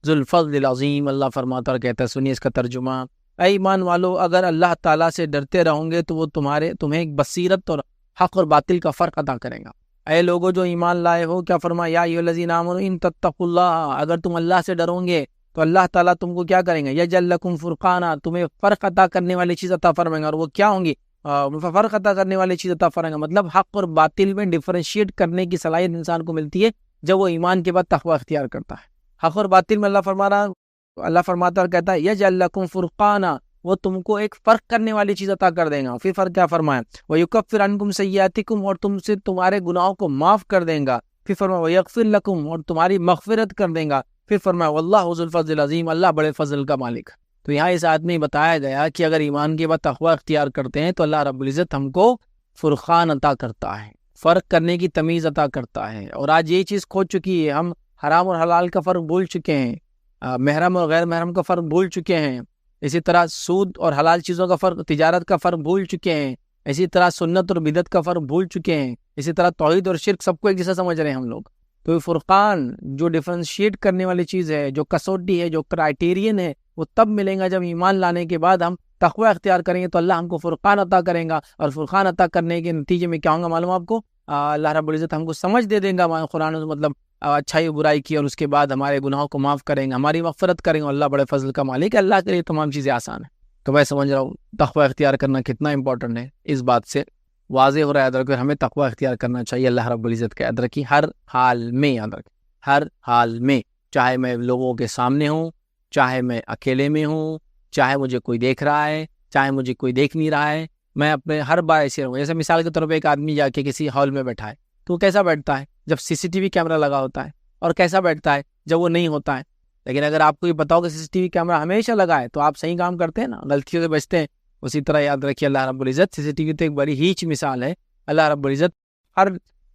Speaker 1: ذو الفضل العظیم. اللہ فرماتا اور کہتا ہے، سنیے اس کا ترجمہ، اے ایمان والو اگر اللہ تعالیٰ سے ڈرتے رہو گے تو وہ تمہیں ایک بصیرت اور حق اور باطل کا فرق عطا کرے گا. اے لوگو جو ایمان لائے ہو، کیا فرمایا یا ایھا الذین آمنوا ان تتقوا اللہ، اگر تم اللہ سے ڈرو گے تو اللہ تعالیٰ تم کو کیا کریں گے، یجعل لکم فرقانا، تمہیں فرق عطا کرنے والی چیز عطا فرمائیں گے. اور وہ کیا ہوں گی؟ فرق عطا کرنے والی چیز عطا فرمائیں گے. مطلب حق اور باطل میں ڈفرینشیٹ کرنے کی صلاحیت انسان کو ملتی ہے جب وہ ایمان کے بعد تقوی اختیار کرتا ہے. حق اور باطل میں اللہ فرماتا اور کہتا ہے یجعل لکم فرقانا، وہ تم کو ایک فرق کرنے والی چیز عطا کر دیں گا. پھر فرق کیا فرمایا، وَيُكَفِّرْ عَنْكُمْ سَيِّئَاتِكُمْ، اور تم سے تمہارے گناہوں کو معاف کر دیں گا. پھر فرمایا وَيَغْفِرْ لَكُمْ، اور تمہاری مغفرت کر دیں گا. پھر فرمایا وَاللَّهُ ذُو الْفَضْلِ الْعَظِيمِ، اللہ بڑے فضل کا مالک. تو یہاں اس آیت میں بتایا گیا کہ اگر ایمان کے بعد تقوی اختیار کرتے ہیں تو اللہ رب العزت ہم کو فرقان عطا کرتا ہے، فرق کرنے کی تمیز عطا کرتا ہے. اور آج یہ چیز کھو چکی ہے، ہم حرام اور حلال کا فرق بھول چکے ہیں، محرم اور غیر محرم کا فرق بھول چکے ہیں. اسی طرح سود اور حلال چیزوں کا فرق، تجارت کا فرق بھول چکے ہیں. اسی طرح سنت اور بدعت کا فرق بھول چکے ہیں. اسی طرح توحید اور شرک سب کو ایک جیسا سمجھ رہے ہیں ہم لوگ. تو یہ فرقان جو ڈفرینشیٹ کرنے والی چیز ہے، جو کسوٹی ہے، جو کرائیٹیرین ہے، وہ تب ملیں گا جب ایمان لانے کے بعد ہم تقوی اختیار کریں گے تو اللہ ہم کو فرقان عطا کریں گا. اور فرقان عطا کرنے کے نتیجے میں کیا ہوں گا معلوم آپ کو، اللہ رب العزت ہم کو سمجھ دے دیں گا. قرآن مطلب اچھائی برائی کی اور اس کے بعد ہمارے گناہوں کو معاف کریں گے، ہماری مغفرت کریں گے، اللہ بڑے فضل کا مالک ہے، اللہ کے لیے تمام چیزیں آسان ہیں۔ تو میں سمجھ رہا ہوں تقوی اختیار کرنا کتنا امپورٹنٹ ہے، اس بات سے واضح ہو رہا ہے یاد رکھیں ہمیں تقوی اختیار کرنا چاہیے اللہ رب العزت کا، یاد رکھیں ہر حال میں، یاد رکھیں ہر حال میں، چاہے میں لوگوں کے سامنے ہوں، چاہے میں اکیلے میں ہوں، چاہے مجھے کوئی دیکھ رہا ہے، چاہے مجھے کوئی دیکھ نہیں رہا ہے، میں اپنے ہر بار ایسے رہوں۔ جیسے مثال کے طور پہ ایک آدمی جا کے کسی ہال میں بیٹھا ہے تو وہ کیسا بیٹھتا ہے جب سی سی ٹی وی کیمرہ لگا ہوتا ہے، اور کیسا بیٹھتا ہے جب وہ نہیں ہوتا ہے۔ لیکن اگر آپ کو یہ بتاؤ کہ سی سی ٹی وی کیمرہ ہمیشہ لگا ہے تو آپ صحیح کام کرتے ہیں نا، غلطیوں سے بچتے ہیں۔ اسی طرح یاد رکھیے اللہ رب العزت سی سی ٹی وی تو ایک بڑی ہیچ مثال ہے، اللہ رب العزت ہر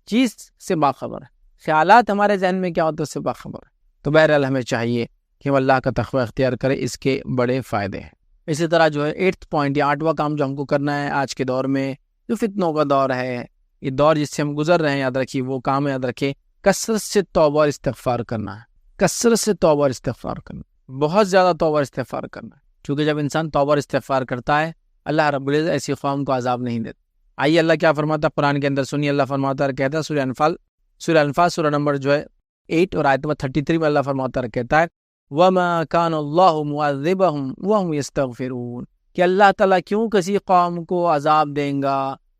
Speaker 1: چیز سے باخبر ہے، خیالات ہمارے ذہن میں کیا ہوتا ہے اس سے باخبر ہے۔ تو بہرحال ہمیں چاہیے کہ ہم اللہ کا تقوی اختیار کریں، اس کے بڑے فائدے ہیں۔ اسی طرح جو ہے 8th پوائنٹ یا 8واں کام جو ہم کو کرنا ہے آج کے دور میں جو فتنوں کا دور ہے، یہ دور جس سے ہم گزر رہے ہیں، یاد رکھیے وہ کام یاد رکھے کثرت سے توبہ اور استغفار کرنا ہے، کثرت سے توبہ اور استغفار کرنا، بہت زیادہ توبہ اور استغفار کرنا ہے، کیونکہ جب انسان توبہ اور استغفار کرتا ہے اللہ رب العزت ایسی قوم کو عذاب نہیں دیتا۔ آئیے اللہ کیا فرماتا ہے قرآن کے اندر سنیے، اللہ فرماتا ہے کہتا ہے سورہ انفال سورہ نمبر جو ہے 8 اور آیت نمبر 33 میں اللہ فرماتا ہے کہتا ہے وَمَا كَانَ اللَّهُ مُعَذِّبَهُمْ وَهُمْ يَسْتَغْفِرُونَ کہ اللہ تعالیٰ کیوں کسی قوم کو عذاب دیں گا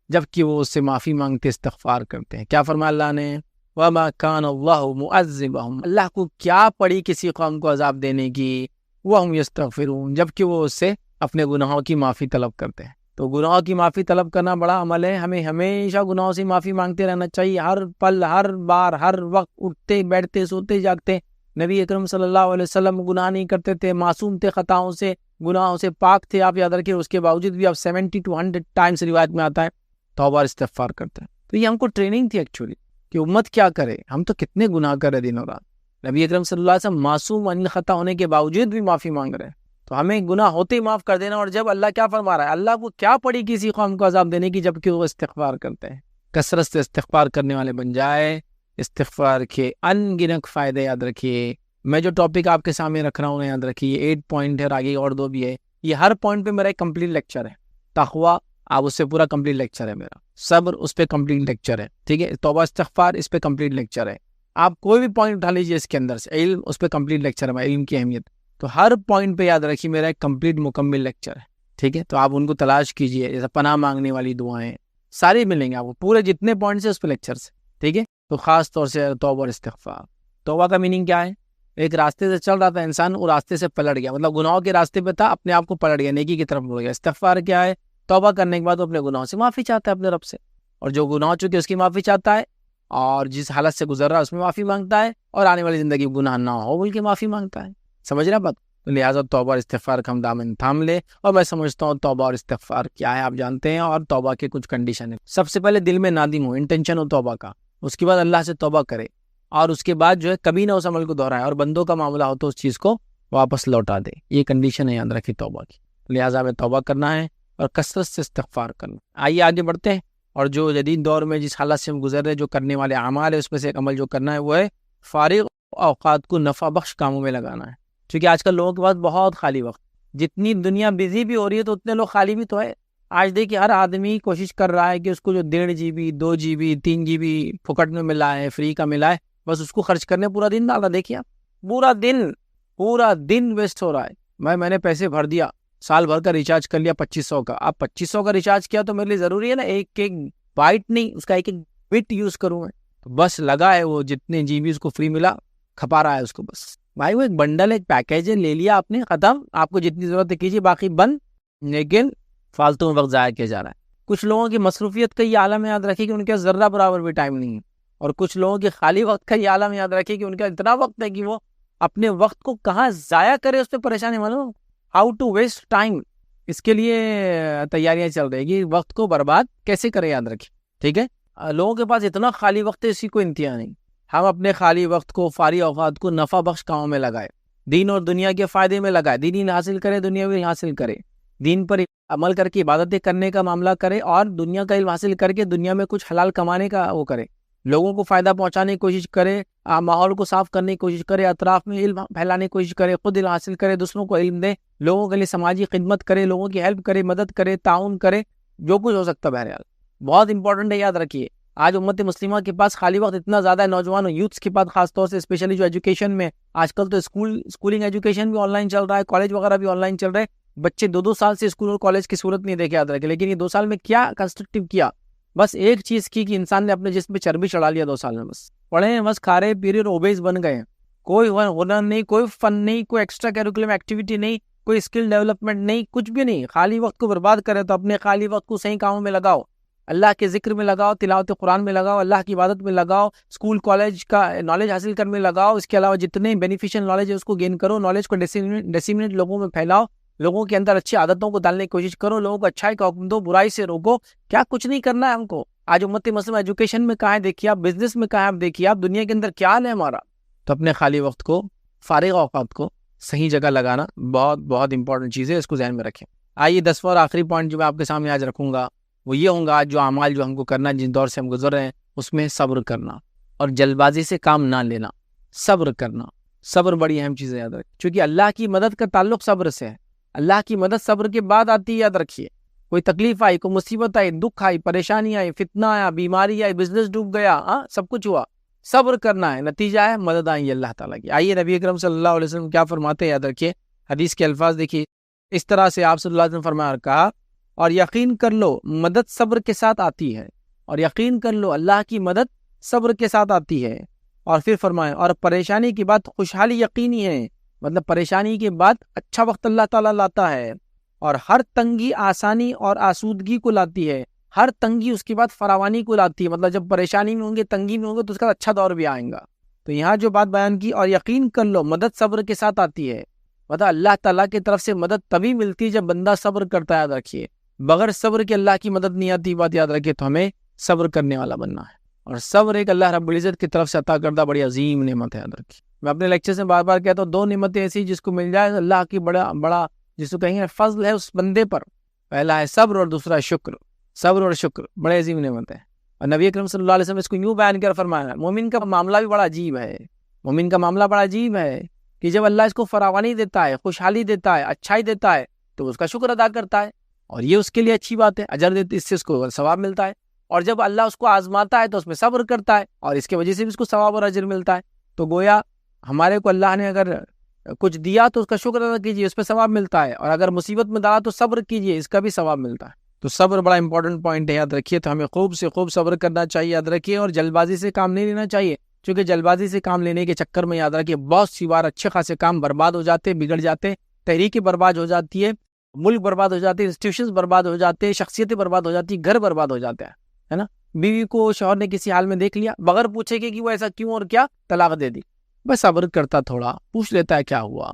Speaker 1: جبکہ وہ اس سے معافی مانگتے استغفار کرتے ہیں۔ کیا فرمایا اللہ نے؟ وَمَا كَانَ اللَّهُ مُعَذِّبَهُمْ اللہ کو کیا پڑی کسی قوم کو عذاب دینے کی، وَهُمْ يَسْتَغْفِرُونَ جبکہ وہ اس سے اپنے گناہوں کی معافی طلب کرتے ہیں۔ تو گناہوں کی معافی طلب کرنا بڑا عمل ہے، ہمیں ہمیشہ گناہوں سے معافی مانگتے رہنا چاہیے، ہر پل، ہر بار، ہر وقت، اٹھتے بیٹھتے سوتے جاگتے۔ نبی اکرم صلی اللہ علیہ وسلم گناہ نہیں کرتے تھے، معصوم تھے، خطاؤں سے، گناہوں سے پاک تھے، آپ یاد رکھیں، اس کے باوجود بھی آپ 70 to 100 ٹائمز روایت میں آتا ہے توبہ اور استغفار کرتے ہیں۔ تو یہ ہم کو ٹریننگ تھی ایکچولی کہ امت کیا کرے، ہم تو کتنے گناہ کر رہے دن اور رات، نبی اکرم صلی اللہ علیہ وسلم معصوم ان خطا ہونے کے باوجود بھی معافی مانگ رہے ہیں، تو ہمیں گناہ ہوتے ہی معاف کر دینا۔ اور جب اللہ کیا فرما رہا ہے، اللہ کو کیا پڑی کسی قوم کو عذاب دینے کی جبکہ وہ استغفار کرتے ہیں، کثرت سے استغفار کرنے والے بن جائے۔ استغفار کے ان گنت فائدے یاد رکھیے، میں جو ٹاپک آپ کے سامنے رکھ رہا ہوں یاد رکھیے 8 پوائنٹ ہے اور آگے اور 2 بھی ہے، یہ ہر پوائنٹ پہ میرا ایک کمپلیٹ لیکچر ہے۔ تقویٰ آپ اس سے پورا کمپلیٹ لیکچر ہے میرا، صبر اس پہ کمپلیٹ لیکچر ہے، ٹھیک ہے، توبہ استغفار اس پہ کمپلیٹ لیکچر ہے، آپ کوئی بھی پوائنٹ اٹھا لیجیے اس کے اندر سے، علم اس پہ کمپلیٹ لیکچر ہے، علم کی اہمیت، تو ہر پوائنٹ پہ یاد رکھیے میرا ایک کمپلیٹ مکمل لیکچر ہے، ٹھیک ہے۔ تو آپ ان کو تلاش کیجیے، جیسے پناہ مانگنے والی دعائیں ساری ملیں گے آپ کو، پورے جتنے پوائنٹس ہیں اس پہ لیکچر سے، ٹھیک ہے۔ تو خاص طور سے توبہ اور استغفار۔ توبہ کا میننگ کیا ہے؟ ایک راستے سے چل رہا تھا انسان، وہ راستے سے پلٹ گیا، مطلب گناہوں کے راستے پہ تھا، اپنے آپ کو پلٹ گیا، نیکی کی طرف مڑ گیا۔ استغفار کیا ہے؟ توبہ کرنے کے بعد وہ اپنے گناہوں سے معافی چاہتا ہے اپنے رب سے، اور جو گناہ ہو چکے اس کی معافی چاہتا ہے، اور جس حالت سے گزر رہا ہے اس میں معافی مانگتا ہے، اور آنے والی زندگی میں گناہ نہ ہو بول کے معافی مانگتا ہے۔ سمجھ رہا بات؟ تو لہٰذا توبہ اور استغفار کا ہم دامن تھام لے۔ اور میں سمجھتا ہوں توبہ اور استغفار کیا ہے آپ جانتے ہیں، اور توبہ کے کچھ کنڈیشن ہیں۔ سب سے پہلے دل میں نادم ہو، انٹینشن ہو توبہ کا، اس کے بعد اللہ سے توبہ کرے، اور اس کے بعد جو ہے کبھی نہ اس عمل کو دہرائے، اور بندوں کا معاملہ ہو تو اس چیز کو واپس لوٹا دے، یہ کنڈیشن ہے یاد رکھیے توبہ کی۔ لہٰذا ہمیں توبہ کرنا ہے اور کثرت سے استغفار کرنا۔ آئیے آگے بڑھتے ہیں، اور جو جدید دور میں جس حالت سے ہم گزر رہے جو کرنے والے اعمال ہے اس میں سے ایک عمل جو کرنا ہے وہ ہے فارغ اوقات کو نفع بخش کاموں میں لگانا ہے، کیونکہ آج کل لوگوں کے پاس بہت خالی وقت، جتنی دنیا بزی بھی ہو رہی ہے تو اتنے لوگ خالی بھی تو ہے۔ آج دیکھیے ہر آدمی کوشش کر رہا ہے کہ اس کو جو 1.5 GB 2 GB 3 GB پھکٹ میں ملا ہے، فری کا ملا ہے، بس اس کو خرچ کرنے پورا دن ڈالا۔ دیکھیے آپ پورا دن ویسٹ ہو رہا ہے۔ میں نے پیسے بھر دیا، سال بھر کا ریچارج کر لیا 2500 کا، اب 2500 کا ریچارج کیا تو میرے لیے ضروری ہے نا ایک بائٹ نہیں، اس کا ایک بٹ یوز کروں میں، تو بس لگا ہے وہ جتنے GB اس کو فری ملا کھپا رہا ہے اس کو۔ بس بھائی وہ ایک بنڈل ایک پیکیج ہے، لے لیا آپ نے، ختم، آپ کو جتنی ضرورت ہے کیجیے، باقی بند، لیکن فالتو میں وقت ضائع کیا جا رہا ہے۔ کچھ لوگوں کی مصروفیت کا یہ عالم یاد رکھیے کہ ان کے ذرہ برابر بھی ٹائم نہیں ہے، اور کچھ لوگوں کے خالی وقت کا یہ عالم یاد رکھیے کہ ان کا اتنا وقت ہے کہ وہ اپنے وقت کو کہاں ضائع کرے اس پہ پریشانی، معلوم ہاؤ ٹو ویسٹ ٹائم، اس کے لیے تیاریاں چل رہی کہ وقت کو برباد کیسے کرے یاد رکھیے، ٹھیک ہے۔ لوگوں کے پاس اتنا خالی وقت ہے اسی کو انتہا نہیں۔ ہم اپنے خالی وقت کو، فارغ اوقات کو نفع بخش کاموں میں لگائے، دین اور دنیا کے فائدے میں لگائے، دین حاصل کرے، دنیا بھی حاصل کرے، دین پر عمل کر کے عبادتیں کرنے کا معاملہ کرے، اور دنیا کا علم حاصل کر کے دنیا میں کچھ حلال کمانے کا وہ کرے، لوگوں کو فائدہ پہنچانے کی کوشش کرے، ماحول کو صاف کرنے کی کوشش کرے، اطراف میں علم پھیلانے کی کوشش کرے، خود علم حاصل کرے، دوسروں کو علم دے، لوگوں کے لیے سماجی خدمت کرے، لوگوں کی ہیلپ کرے، مدد کرے، تعاون کرے، جو کچھ ہو سکتا ہے۔ بہرحال بہت امپورٹنٹ ہے، یاد رکھیے آج امت مسلمہ کے پاس خالی وقت اتنا زیادہ ہے، نوجوان یوتھس کے پاس خاص طور سے، اسپیشلی جو ایجوکیشن میں آج کل تو اسکولنگ ایجوکیشن بھی آن لائن چل رہا ہے، کالج وغیرہ بھی آن لائن چل رہے ہیں، بچے 2 سال سے اسکول اور کالج کی صورت نہیں دیکھے یاد رکھے، لیکن یہ 2 سال میں کیا کنسٹرکٹیو کیا؟ بس ایک چیز کی کہ انسان نے اپنے جسم پہ چربی چڑھا لیا 2 سال میں، بس پڑھے ہیں، بس کھا رہے پی رہے اور اوبیس بن گئے ہیں، کوئی ہنر نہیں، کوئی فن نہیں، کوئی ایکسٹرا کیریکولم ایکٹیویٹی نہیں، کوئی اسکل ڈیولپمنٹ نہیں، کچھ بھی نہیں، خالی وقت کو برباد کرے تو اپنے خالی وقت کو صحیح کاموں میں لگاؤ، اللہ کے ذکر میں لگاؤ، تلاوت قرآن میں لگاؤ، اللہ کی عبادت میں لگاؤ، اسکول کالج کا نالج حاصل کرنے میں لگاؤ، اس کے علاوہ جتنے بینیفیشل نالج ہے اس کو گین کرو، نالج کو ڈیسیمنیٹ لوگوں میں پھیلاؤ، لوگوں کے اندر اچھی عادتوں کو ڈالنے کی کوشش کرو، لوگوں کو اچھائی کا حکم دو، برائی سے روکو، کیا کچھ نہیں کرنا ہے ہم کو؟ آج امت مسلمہ ایجوکیشن میں کہاں ہے دیکھیے آپ، بزنس میں کہاں ہے آپ دیکھیے آپ، دنیا کے اندر کیا حال ہے ہمارا؟ تو اپنے خالی وقت کو، فارغ اوقات کو صحیح جگہ لگانا بہت بہت امپورٹنٹ چیز ہے، اس کو ذہن میں رکھیں۔ آئیے 10واں اور آخری پوائنٹ جو میں آپ کے سامنے آج رکھوں گا وہ یہ ہوں گا، آج جو اعمال جو ہم کو کرنا ہے، جن دور سے ہم گزر رہے ہیں، اس میں صبر کرنا اور جلد بازی سے کام نہ لینا، صبر کرنا، صبر بڑی اہم چیز ہے یاد رکھیں، کیونکہ اللہ کی مدد کا تعلق صبر سے ہے، اللہ کی مدد صبر کے بعد آتی ہے، یاد رکھیے، کوئی تکلیف آئی، کوئی مصیبت آئی، دکھ آئی، پریشانی آئی، فتنہ آیا، بیماری آئی، بزنس ڈوب گیا، سب کچھ ہوا، صبر کرنا ہے، نتیجہ ہے مدد آئی ہے اللہ تعالیٰ کی۔ آئیے نبی اکرم صلی اللہ علیہ وسلم کیا فرماتے ہیں، یاد رکھیے، حدیث کے الفاظ دیکھیے، اس طرح سے آپ صلی اللہ علیہ وسلم فرمایا، کہا، اور یقین کر لو مدد صبر کے ساتھ آتی ہے، اور یقین کر لو اللہ کی مدد صبر کے ساتھ آتی ہے، اور پھر فرمایا، اور پریشانی کی بات خوشحالی یقینی ہے، مطلب پریشانی کے بعد اچھا وقت اللہ تعالیٰ لاتا ہے، اور ہر تنگی آسانی اور آسودگی کو لاتی ہے، ہر تنگی اس کے بعد فراوانی کو لاتی ہے، مطلب جب پریشانی میں ہوں گے، تنگی میں ہوں گے تو اس کا اچھا دور بھی آئے گا۔ تو یہاں جو بات بیان کی، اور یقین کر لو مدد صبر کے ساتھ آتی ہے، مطلب اللہ تعالیٰ کی طرف سے مدد تبھی ملتی ہے جب بندہ صبر کرتا ہے، یاد رکھیے، بغیر صبر کے اللہ کی مدد نہیں آتی، بات یاد رکھیے، تو ہمیں صبر کرنے والا بننا ہے، اور صبر ایک اللہ رب العزت کی طرف سے عطا کردہ بڑی عظیم نعمت ہے، یاد رکھیے۔ میں اپنے لیکچر سے بار بار کہتا ہوں، 2 نعمتیں ایسی جس کو مل جائے اللہ کی بڑا جس کو کہیں گے فضل ہے اس بندے پر، پہلا ہے صبر اور دوسرا ہے شکر، صبر اور شکر بڑے عظیم نعمت ہے، اور نبی اکرم صلی اللہ علیہ وسلم اس کو یوں بیان کر فرمایا، مومن کا معاملہ بھی بڑا عجیب ہے، مومن کا معاملہ بڑا عجیب ہے کہ جب اللہ اس کو فراوانی دیتا ہے، خوشحالی دیتا ہے، اچھائی دیتا ہے، تو اس کا شکر ادا کرتا ہے، اور یہ اس کے لیے اچھی بات ہے، اجر دیتے، اس سے اس کو ثواب ملتا ہے، اور جب اللہ اس کو آزماتا ہے تو اس میں صبر کرتا ہے، اور اس کی وجہ سے بھی اس کو ثواب اور اجر ملتا ہے۔ تو گویا ہمارے کو اللہ نے اگر کچھ دیا تو اس کا شکر ادا کیجیے، اس پہ ثواب ملتا ہے، اور اگر مصیبت میں ڈالا تو صبر کیجیے، اس کا بھی ثواب ملتا ہے۔ تو صبر بڑا امپورٹنٹ پوائنٹ ہے، یاد رکھیے، تو ہمیں خوب سے خوب صبر کرنا چاہیے، یاد رکھیے، اور جلد بازی سے کام نہیں لینا چاہیے، کیونکہ جلد بازی سے کام لینے کے چکر میں یاد رکھیے بہت سی بار اچھے خاصے کام برباد ہو جاتے، بگڑ جاتے، تحریکیں برباد ہو جاتی ہے، ملک برباد ہو جاتے، انسٹیٹیوشنز برباد ہو جاتے، شخصیتیں برباد ہو جاتی، گھر برباد ہو جاتا ہے نا؟ بیوی کو شوہر نے کسی حال میں دیکھ لیا، بغیر پوچھے کہ وہ ایسا کیوں اور کیا، طلاق دے دی، بس صبر کرتا، تھوڑا پوچھ لیتا ہے کیا ہوا،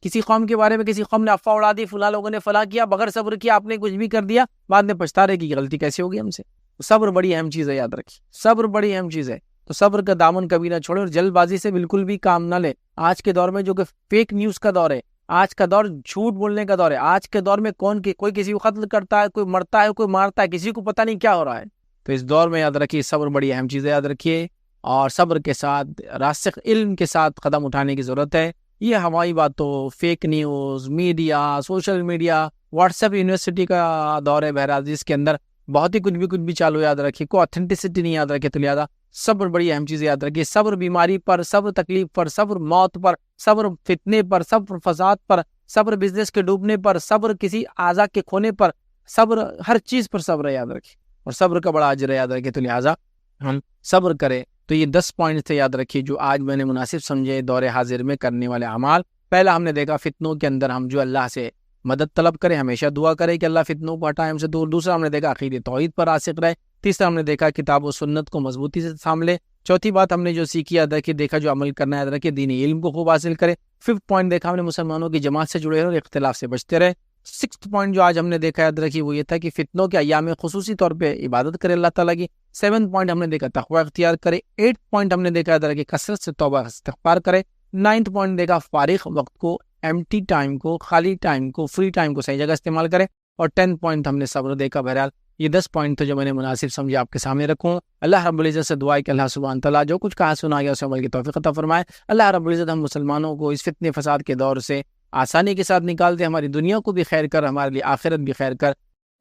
Speaker 1: کسی قوم کے بارے میں کسی قوم نے افواہ اڑا دی، فلاں لوگوں نے فلاں کیا، بغیر صبر کیا آپ نے کچھ بھی کر دیا، بعد میں پچھتا رہے کہ یہ غلطی کیسے ہوگی ہم سے۔ صبر بڑی اہم چیز ہے، یاد رکھیے، صبر بڑی اہم چیز ہے، تو صبر کا دامن کبھی نہ چھوڑے، اور جلد بازی سے بالکل بھی کام نہ لے۔ آج کے دور میں جو کہ فیک نیوز کا دور ہے، آج کا دور جھوٹ بولنے کا دور ہے، آج کے دور میں کوئی کسی کو قتل کرتا ہے، کوئی مرتا ہے، کوئی مارتا ہے، کسی کو پتہ نہیں کیا ہو رہا ہے۔ تو اس دور میں یاد رکھیے صبر بڑی اہم چیز ہے، یاد رکھیے، اور صبر کے ساتھ راسخ علم کے ساتھ قدم اٹھانے کی ضرورت ہے۔ یہ ہماری باتوں، fake news, media, social media, what's app university کا دور ہے بہرحال، جس کے اندر بہت ہی کچھ بھی چالو، یاد رکھیے، کوئی اتھینٹسٹی نہیں، یاد رکھیے، تو لہٰذا صبر بڑی اہم چیز ہے، یاد رکھیے، صبر بیماری پر، صبر تکلیف پر، صبر موت پر، صبر فتنے پر، صبر فساد پر، صبر بزنس کے ڈوبنے پر، صبر کسی اعضاء کے کھونے پر، صبر ہر چیز پر صبر ہے، یاد رکھیے، اور صبر کا بڑا اجر ہے، یاد رکھیے، تو لہٰذا ہم صبر کریں۔ تو یہ 10 پوائنٹس تھے، یاد رکھیے، جو آج میں نے مناسب سمجھے دور حاضر میں کرنے والے اعمال۔ پہلا ہم نے دیکھا فتنوں کے اندر ہم جو اللہ سے مدد طلب کریں، ہمیشہ دعا کریں کہ اللہ فتنوں کو ہٹائے ہم سے دور۔ دوسرا ہم نے دیکھا عقیدہ توحید پر راسخ رہے۔ تیسرا ہم نے دیکھا کتاب و سنت کو مضبوطی سے ساملے۔ چوتھی بات ہم نے جو سیکھی، یاد رکھیے، دیکھا جو عمل کرنا ہے، یاد رکھیے، دینی علم کو خوب حاصل کرے۔ 5th پوائنٹ دیکھا ہم نے مسلمانوں کی جماعت سے جڑے رہے اور اختلاف سے بچتے رہے۔ 6th پوائنٹ جو آج ہم نے دیکھا، یاد رکھیے، وہ یہ تھا کہ فتنوں کے ایام میں خصوصی طور پہ عبادت کرے اللہ تعالیٰ کی۔ 7th پوائنٹ ہم نے دیکھا تقوی اختیار کرے۔ 8th پوائنٹ ہم نے دیکھا، یاد رکھیے، کثرت سے توبہ استغفار کرے۔ 9th پوائنٹ دیکھا فارغ وقت کو، ایمٹی ٹائم کو، خالی ٹائم کو، فری ٹائم کو صحیح جگہ استعمال کرے۔ اور 10th پوائنٹ ہم نے صبر دیکھا۔ بہرحال یہ 10 پوائنٹ تھے جو میں نے مناسب سمجھے آپ کے سامنے رکھوں۔ اللہ رب العزت سے دعا ہے کہ اللہ سبحانہ تعالیٰ جو کچھ کہا سنا گیا اسے عمل کی توفیق عطا فرمائے۔ اللہ رب العزت ہم مسلمانوں کو اس فتنے فساد کے دور سے آسانی کے ساتھ نکال دے، ہماری دنیا کو بھی خیر کر، ہمارے لیے آخرت بھی خیر کر۔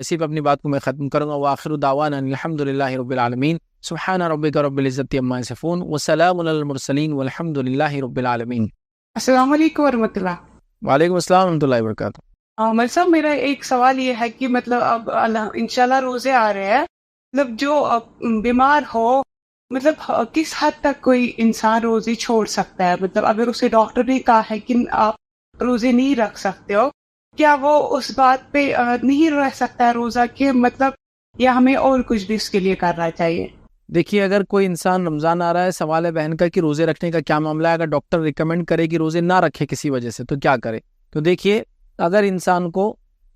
Speaker 1: اسی پہ اپنی بات کو میں ختم کروں گا۔ وآخر دعوانا الحمد للہ رب العالمین۔ سبحان ربک رب العزت عما یصفون وسلام علی المرسلین والحمد للہ رب العالمین۔
Speaker 2: السلام علیکم ورحمۃ اللہ۔
Speaker 1: وعلیکم السلام ورحمۃ اللہ وبرکاتہ۔
Speaker 2: مل صاحب، میرا ایک سوال یہ ہے کہ مطلب اب انشاءاللہ روزے آ رہے ہیں، مطلب جو بیمار ہو، مطلب کس حد تک کوئی انسان روزے چھوڑ سکتا ہے؟ مطلب اگر اسے ڈاکٹر نے کہا ہے کہ آپ روزے نہیں رکھ سکتے ہو، کیا وہ اس بات پہ نہیں رہ سکتا ہے روزہ کہ مطلب، یا ہمیں اور کچھ بھی اس کے لیے کرنا چاہیے؟
Speaker 1: دیکھیے، اگر کوئی انسان رمضان آ رہا ہے، سوال ہے بہن کا کہ روزے رکھنے کا کیا معاملہ ہے، اگر ڈاکٹر ریکمینڈ کرے کہ روزے نہ رکھے کسی وجہ سے تو کیا کرے؟ تو دیکھیے، اگر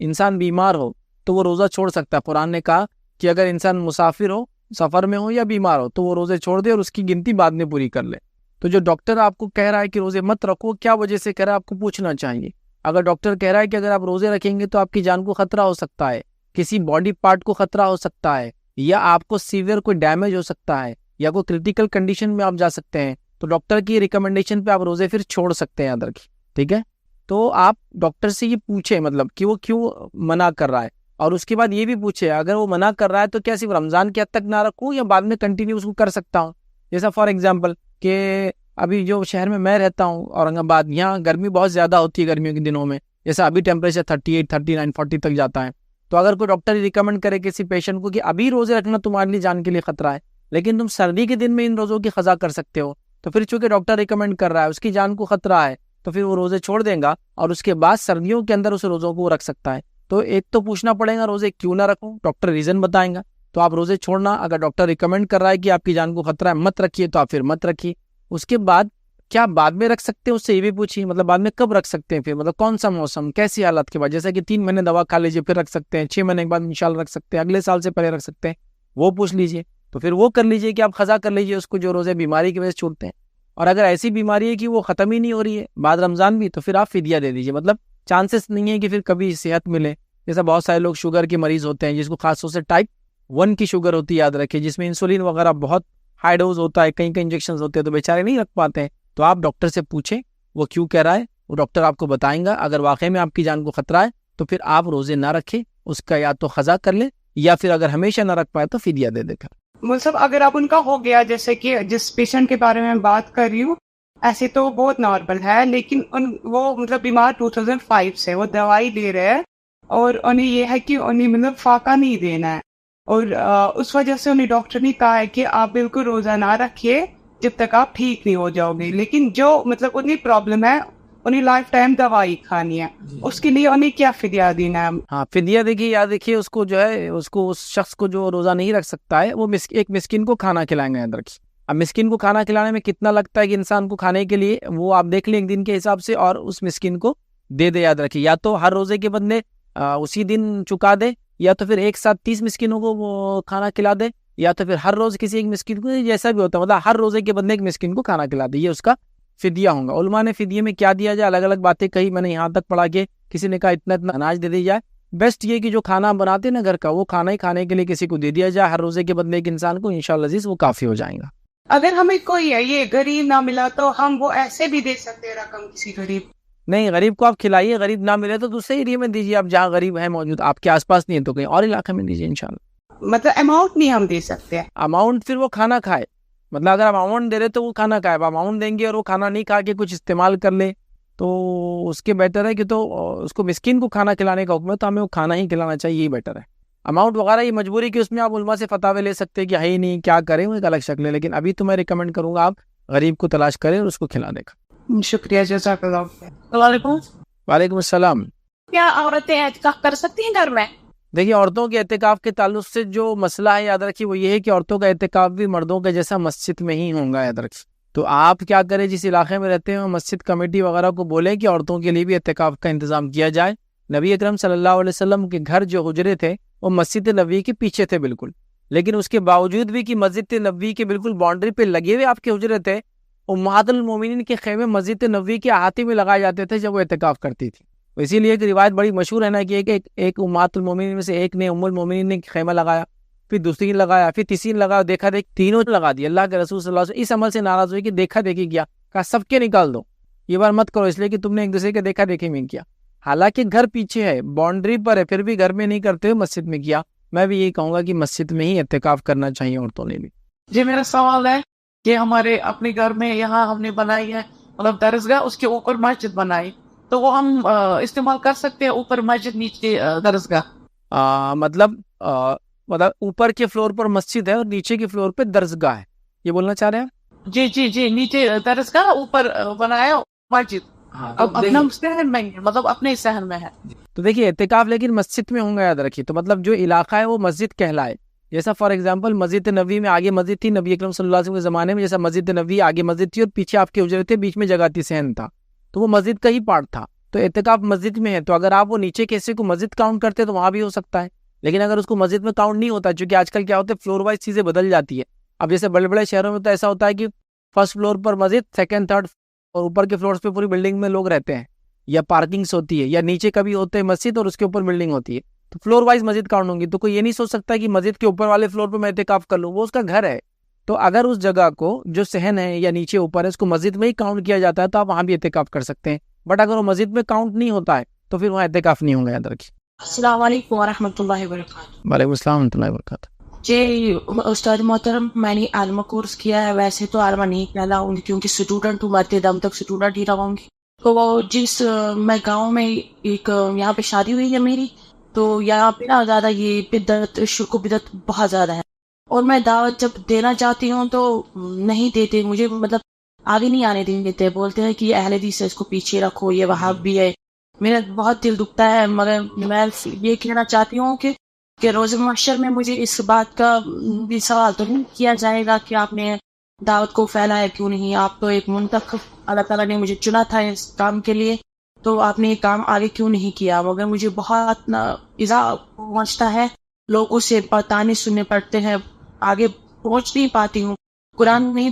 Speaker 1: انسان بیمار ہو تو وہ روزہ چھوڑ سکتا ہے۔ قرآن نے کہا کہ اگر انسان مسافر ہو، سفر میں ہو یا بیمار ہو تو وہ روزے چھوڑ دے اور اس کی گنتی بعد میں پوری کر لے۔ تو جو ڈاکٹر آپ کو کہہ رہا ہے کہ روزے مت رکھو، کیا وجہ سے کہہ رہا ہے آپ کو پوچھنا چاہیے۔ اگر ڈاکٹر کہہ رہا ہے کہ اگر آپ روزے رکھیں گے تو آپ کی جان کو خطرہ ہو سکتا ہے، کسی باڈی پارٹ کو خطرہ ہو سکتا ہے، یا آپ کو سیویئر کوئی ڈیمیج ہو سکتا ہے، یا کوئی کریٹیکل کنڈیشن میں آپ جا سکتے ہیں، تو ڈاکٹر کی ریکمنڈیشن پہ آپ روزے پھر چھوڑ سکتے ہیں، یاد رکھیے، ٹھیک ہے؟ تو آپ ڈاکٹر سے یہ پوچھیں مطلب کہ وہ کیوں منع کر رہا ہے، اور اس کے بعد یہ بھی پوچھے اگر وہ منع کر رہا ہے تو کیا صرف رمضان کے حد تک نہ رکھوں یا بعد میں کنٹینیو اس کو کر سکتا ہوں؟ جیسا فار ایگزامپل کہ ابھی جو شہر میں رہتا ہوں اورنگ آباد، یہاں گرمی بہت زیادہ ہوتی ہے گرمیوں کے دنوں میں، جیسا ابھی ٹیمپریچر 38 39 40 تک جاتا ہے، تو اگر کوئی ڈاکٹر ریکمینڈ کرے کسی پیشنٹ کو کہ ابھی روزے رکھنا تمہارے لیے جان کے لیے خطرہ ہے، لیکن تم سردی کے دن میں ان روزوں کی قضا کر سکتے ہو، تو پھر چونکہ ڈاکٹر ریکمینڈ کر رہا ہے، اس کی جان کو خطرہ ہے، تو پھر وہ روزے چھوڑ دیں گا اور اس کے بعد سردیوں کے اندر اس روزوں کو وہ رکھ سکتا ہے۔ تو ایک تو پوچھنا پڑے گا روزے کیوں نہ رکھوں، ڈاکٹر ریزن بتائیں گا، تو آپ روزے چھوڑنا، اگر ڈاکٹر ریکمینڈ کر رہا ہے کہ آپ کی جان کو خطرہ ہے مت رکھیے تو آپ پھر مت رکھیے۔ اس کے بعد کیا بعد میں رکھ سکتے ہیں، اس سے یہ بھی پوچھیے، مطلب بعد میں کب رکھ سکتے ہیں، پھر مطلب کون سا موسم، کیسی حالت کے بعد، جیسا کہ 3 مہینے دوا کھا لیجیے پھر رکھ سکتے ہیں، 6 مہینے کے بعد انشاءاللہ رکھ سکتے ہیں، اگلے سال سے پہلے رکھ سکتے ہیں، وہ پوچھ لیجیے۔ تو پھر وہ کر لیجیے کہ آپ قضا کر لیجیے اس کو جو روزے بیماری کی وجہ سے چھوڑتے ہیں، اور اگر ایسی بیماری ہے کہ وہ ختم ہی نہیں ہو رہی ہے بعد رمضان بھی، تو پھر آپ فدیہ دے دیجیے، مطلب چانسز نہیں ہے کہ پھر کبھی صحت ملے۔ جیسا بہت سارے لوگ شوگر کے مریض ہوتے ہیں، جس کو خاص طور سے ٹائپ 1 کی شوگر ہوتی ہے، یاد رکھیں، جس میں انسولین وغیرہ بہت ہائی ڈوز ہوتا ہے، کئی انجیکشنز ہوتے ہیں، تو بیچارے نہیں رکھ پاتے ہیں۔ تو آپ ڈاکٹر سے پوچھیں وہ کیوں کہہ رہا ہے، وہ ڈاکٹر آپ کو بتائیں گا۔ اگر واقعی میں آپ کی جان کو خطرہ ہے تو پھر آپ روزے نہ رکھیں، اس کا یا تو قضا کر لیں، یا پھر اگر ہمیشہ نہ رکھ پائے تو فدیہ دے دے کر۔
Speaker 2: مول صاحب، اگر اب ان کا ہو گیا، جیسے کہ جس پیشنٹ کے بارے میں بات کر رہی ہوں، ایسے تو وہ بہت نارمل ہے، لیکن وہ مطلب بیمار 2005 سے وہ دوائی لے رہے ہیں، اور انہیں یہ ہے کہ انہیں مطلب فاقہ نہیں دینا ہے، اور اس وجہ سے انہیں ڈاکٹر نے کہا ہے کہ آپ بالکل روزہ نہ رکھیے جب تک آپ ٹھیک نہیں ہو جاؤ گے، لیکن جو مطلب انہیں پرابلم ہے، انہیں لائف ٹائم دوائی کھانی ہے، اس کے لیے انہیں کیا فدیہ دینا ہے؟
Speaker 1: ہاں، فدیہ دیکھیے، یاد رکھیے، اس کو جو ہے اس شخص کو جو روزہ نہیں رکھ سکتا ہے، وہ ایک مسکین کو کھانا کھلائیں گے، یاد رکھیے۔ اب مسکین کو کھانا کھلانے میں کتنا لگتا ہے کہ انسان کو کھانے کے لیے، وہ آپ دیکھ لیں ایک دن کے حساب سے، اور اس مسکین کو دے دے، یاد رکھیے، یا تو ہر روزے کے بدلے اسی دن چکا دے، یا تو پھر ایک ساتھ 30 مسکینوں کو وہ کھانا کھلا دے، یا تو پھر ہر روز کسی ایک مسکین کو، جیسا بھی ہوتا ہے، مطلب ہر روزے کے بدلے ایک مسکین کو کھانا کھلا دے، یہ اس کا فدیہ ہوگا۔ علماء نے فدیے میں کیا دیا جائے، الگ الگ باتیں کہی، میں نے یہاں تک پڑھا کہ کسی نے کہا اتنا اناج دے دی جائے، بیسٹ یہ کہ جو کھانا بناتے نا گھر کا، وہ کھانا ہی کھانے کے لیے کسی کو دے دیا جائے ہر روزے کے بدلے ایک انسان کو، انشاءاللہ عزیز وہ کافی ہو جائیں گا۔
Speaker 2: اگر ہمیں کوئی یہ غریب نہ ملا تو ہم وہ ایسے بھی دے سکتے ہیں رقم کسی غریب؟
Speaker 1: نہیں، غریب کو آپ کھلائیے، غریب نہ ملے تو دوسرے ایریے میں دیجیے، آپ جہاں غریب ہے موجود، آپ کے آس پاس نہیں ہے تو کہیں اور علاقے میں دیجیے انشاءاللہ۔
Speaker 2: مطلب اماؤنٹ نہیں ہم دے سکتے؟
Speaker 1: اماؤنٹ پھر وہ کھانا کھائے، مطلب اگر آپ اماؤنٹ دے رہے تو وہ کھانا کھائے، اماؤنٹ دیں گے اور وہ کھانا نہیں کھا کے کچھ استعمال کر لے تو اس کے بیٹر ہے کہ تو اس کو مسکین کو کھانا کھلانے کا حکم ہے، تو ہمیں وہ کھانا ہی کھلانا چاہیے، یہی بیٹر ہے۔ اماؤنٹ وغیرہ یہ مجبوری کہ اس میں آپ علماء سے فتاوے لے سکتے ہیں کہ ہے ہی نہیں، کیا کریں، وہ ایک الگ شکل ہے، لیکن ابھی تو میں ریکمینڈ کروں گا آپ غریب کو تلاش کریں اور اس کو کھلا دے گا۔
Speaker 2: شکریہ، جزاک اللہ۔ السلام علیکم۔
Speaker 1: وعلیکم السلام۔
Speaker 3: کیا عورتیں اعتکاف کر سکتی ہیں گھر میں؟
Speaker 1: دیکھیے، عورتوں کے اعتکاف کے تعلق سے جو مسئلہ ہے، یاد رکھیے، وہ یہ ہے کہ عورتوں کا اعتکاف بھی مردوں کے جیسا مسجد میں ہی ہوگا، یاد رکھیے۔ تو آپ کیا کریں، جس علاقے میں رہتے ہیں مسجد کمیٹی وغیرہ کو بولیں کہ عورتوں کے لیے بھی اعتکاف کا انتظام کیا جائے۔ نبی اکرم صلی اللہ علیہ وسلم کے گھر جو حجرے تھے وہ مسجد نبوی کے پیچھے تھے بالکل، لیکن اس کے باوجود بھی کہ مسجد نبوی کے بالکل باؤنڈری پہ لگے ہوئے آپ کے حجرے تھے، امہات المومنین کے خیمے مسجد نبوی کے احاطے میں لگائے جاتے تھے جب وہ اعتکاف کرتی تھی۔ اسی لیے ایک روایت بڑی مشہور ہے نا کہ ایک امہات المومنین میں سے ایک نے، ام المومنین نے خیمہ لگایا، پھر دوسری نے لگایا، پھر تیسری نے لگایا، دیکھا دیکھ تینوں لگا دیا۔ اللہ کے رسول صلی اللہ علیہ وسلم اس عمل سے ناراض ہوئے کہ دیکھا دیکھی کیا، کہا سب کے نکال دو، یہ بار مت کرو، اس لیے کہ تم نے ایک دوسرے کے دیکھا دیکھی میں کیا، حالانکہ گھر پیچھے ہے، باؤنڈری پر ہے، پھر بھی گھر میں نہیں کرتے ہوئے مسجد میں کیا۔ میں بھی یہی کہوں گا کہ مسجد میں ہی اعتکاف کرنا چاہیے عورتوں نے بھی۔
Speaker 4: جی میرا سوال ہے کہ ہمارے اپنے گھر میں یہاں ہم نے بنائی ہے مطلب درسگاہ، اس کے اوپر مسجد بنائی، تو وہ ہم استعمال کر سکتے ہیں، اوپر مسجد نیچے درسگاہ؟
Speaker 1: مطلب اوپر کے فلور پر مسجد ہے اور نیچے کے فلور پہ درسگاہ ہے، یہ بولنا چاہ رہے ہیں آپ؟
Speaker 4: جی جی جی، نیچے درسگاہ، اوپر بنایا مسجد. اب اپنا صحن میں ہے، مطلب اپنے صحن میں ہے.
Speaker 1: تو دیکھیے اعتکاف لیکن مسجد میں ہوں گا، یاد رکھیے. تو مطلب جو علاقہ ہے وہ مسجد کہلائے. جیسا فار ایگزامپل مسجد نبوی میں آگے مسجد تھی نبی اکرم صلی اللہ علیہ وسلم کے زمانے میں، جیسا مسجد نبوی آگے مسجد تھی اور پیچھے آپ کے حجرے تھے، بیچ میں جگہ تھی، صحن تھا، تو وہ مسجد کا ہی پارٹ تھا. تو اعتکاف مسجد میں ہے، تو اگر آپ وہ نیچے کے حصے کو مسجد کاؤنٹ کرتے تو وہاں بھی ہو سکتا ہے. لیکن اگر اس کو مسجد میں کاؤنٹ نہیں ہوتا، چونکہ آج کل کیا ہوتا ہے فلور وائز چیزیں بدل جاتی ہے. اب جیسے بڑے بڑے شہروں میں تو ایسا ہوتا ہے کہ فرسٹ فلور پر مسجد، سیکنڈ تھرڈ اور اوپر کے فلورز پہ پوری بلڈنگ میں لوگ رہتے ہیں، یا پارکنگس ہوتی ہے، یا نیچے کبھی ہوتے ہیں مسجد اور اس کے اوپر بلڈنگ ہوتی ہے، تو فلور وائز مسجد کاؤنٹ ہوں گی. تو کوئی یہ نہیں سوچ سکتا کہ مسجد کے اوپر والے فلور پہ میں اعتکاف کر لوں، وہ اس کا گھر ہے. تو اگر اس جگہ کو جو صحن ہے یا نیچے اوپر ہے اس کو مسجد میں ہی کاؤنٹ کیا جاتا ہے تو آپ وہاں بھی اعتکاف کر سکتے ہیں. بٹ اگر وہ مسجد میں کاؤنٹ نہیں ہوتا ہے تو پھر وہاں اعتکاف نہیں ہوگا، یاد رکھیے.
Speaker 3: السلام علیکم ورحمۃ اللہ وبرکاتہ.
Speaker 1: وعلیکم السلام ورحمۃ اللہ وبرکاتہ.
Speaker 3: جی استاد محترم، میں نے عالمہ کورس کیا ہے، ویسے تو عالمہ نہیں کہلاؤں گی کیونکہ اسٹوڈنٹ ہوں، مرتے دم تک اسٹوڈنٹ ہی رہوں گی. تو وہ جس میں گاؤں میں ایک یہاں پہ شادی ہوئی ہے میری، تو یہاں پہ نا زیادہ یہ بدعت، شرک و بدعت بہت زیادہ ہے، اور میں دعوت جب دینا چاہتی ہوں تو نہیں دیتے مجھے، مطلب آگے نہیں آنے دیتے، بولتے ہیں کہ یہ اہل حدیث ہے، اس کو پیچھے رکھو، یہ وہاب بھی ہے. میرا بہت دل دکھتا ہے، مگر میں یہ کہنا چاہتی ہوں کہ روز محشر میں مجھے اس بات کا بھی سوال تو نہیں کیا جائے گا کہ آپ نے دعوت کو پھیلایا کیوں نہیں، آپ تو ایک منتخب، اللہ تعالیٰ نے مجھے چنا تھا اس کام کے لیے، تو آپ نے یہ کام آگے کیوں نہیں کیا. مگر مجھے بہت ایذا پہنچتا ہے، لوگوں سے تانے سننے پڑتے ہیں، آگے پہنچ نہیں پاتی ہوں، قرآن نہیں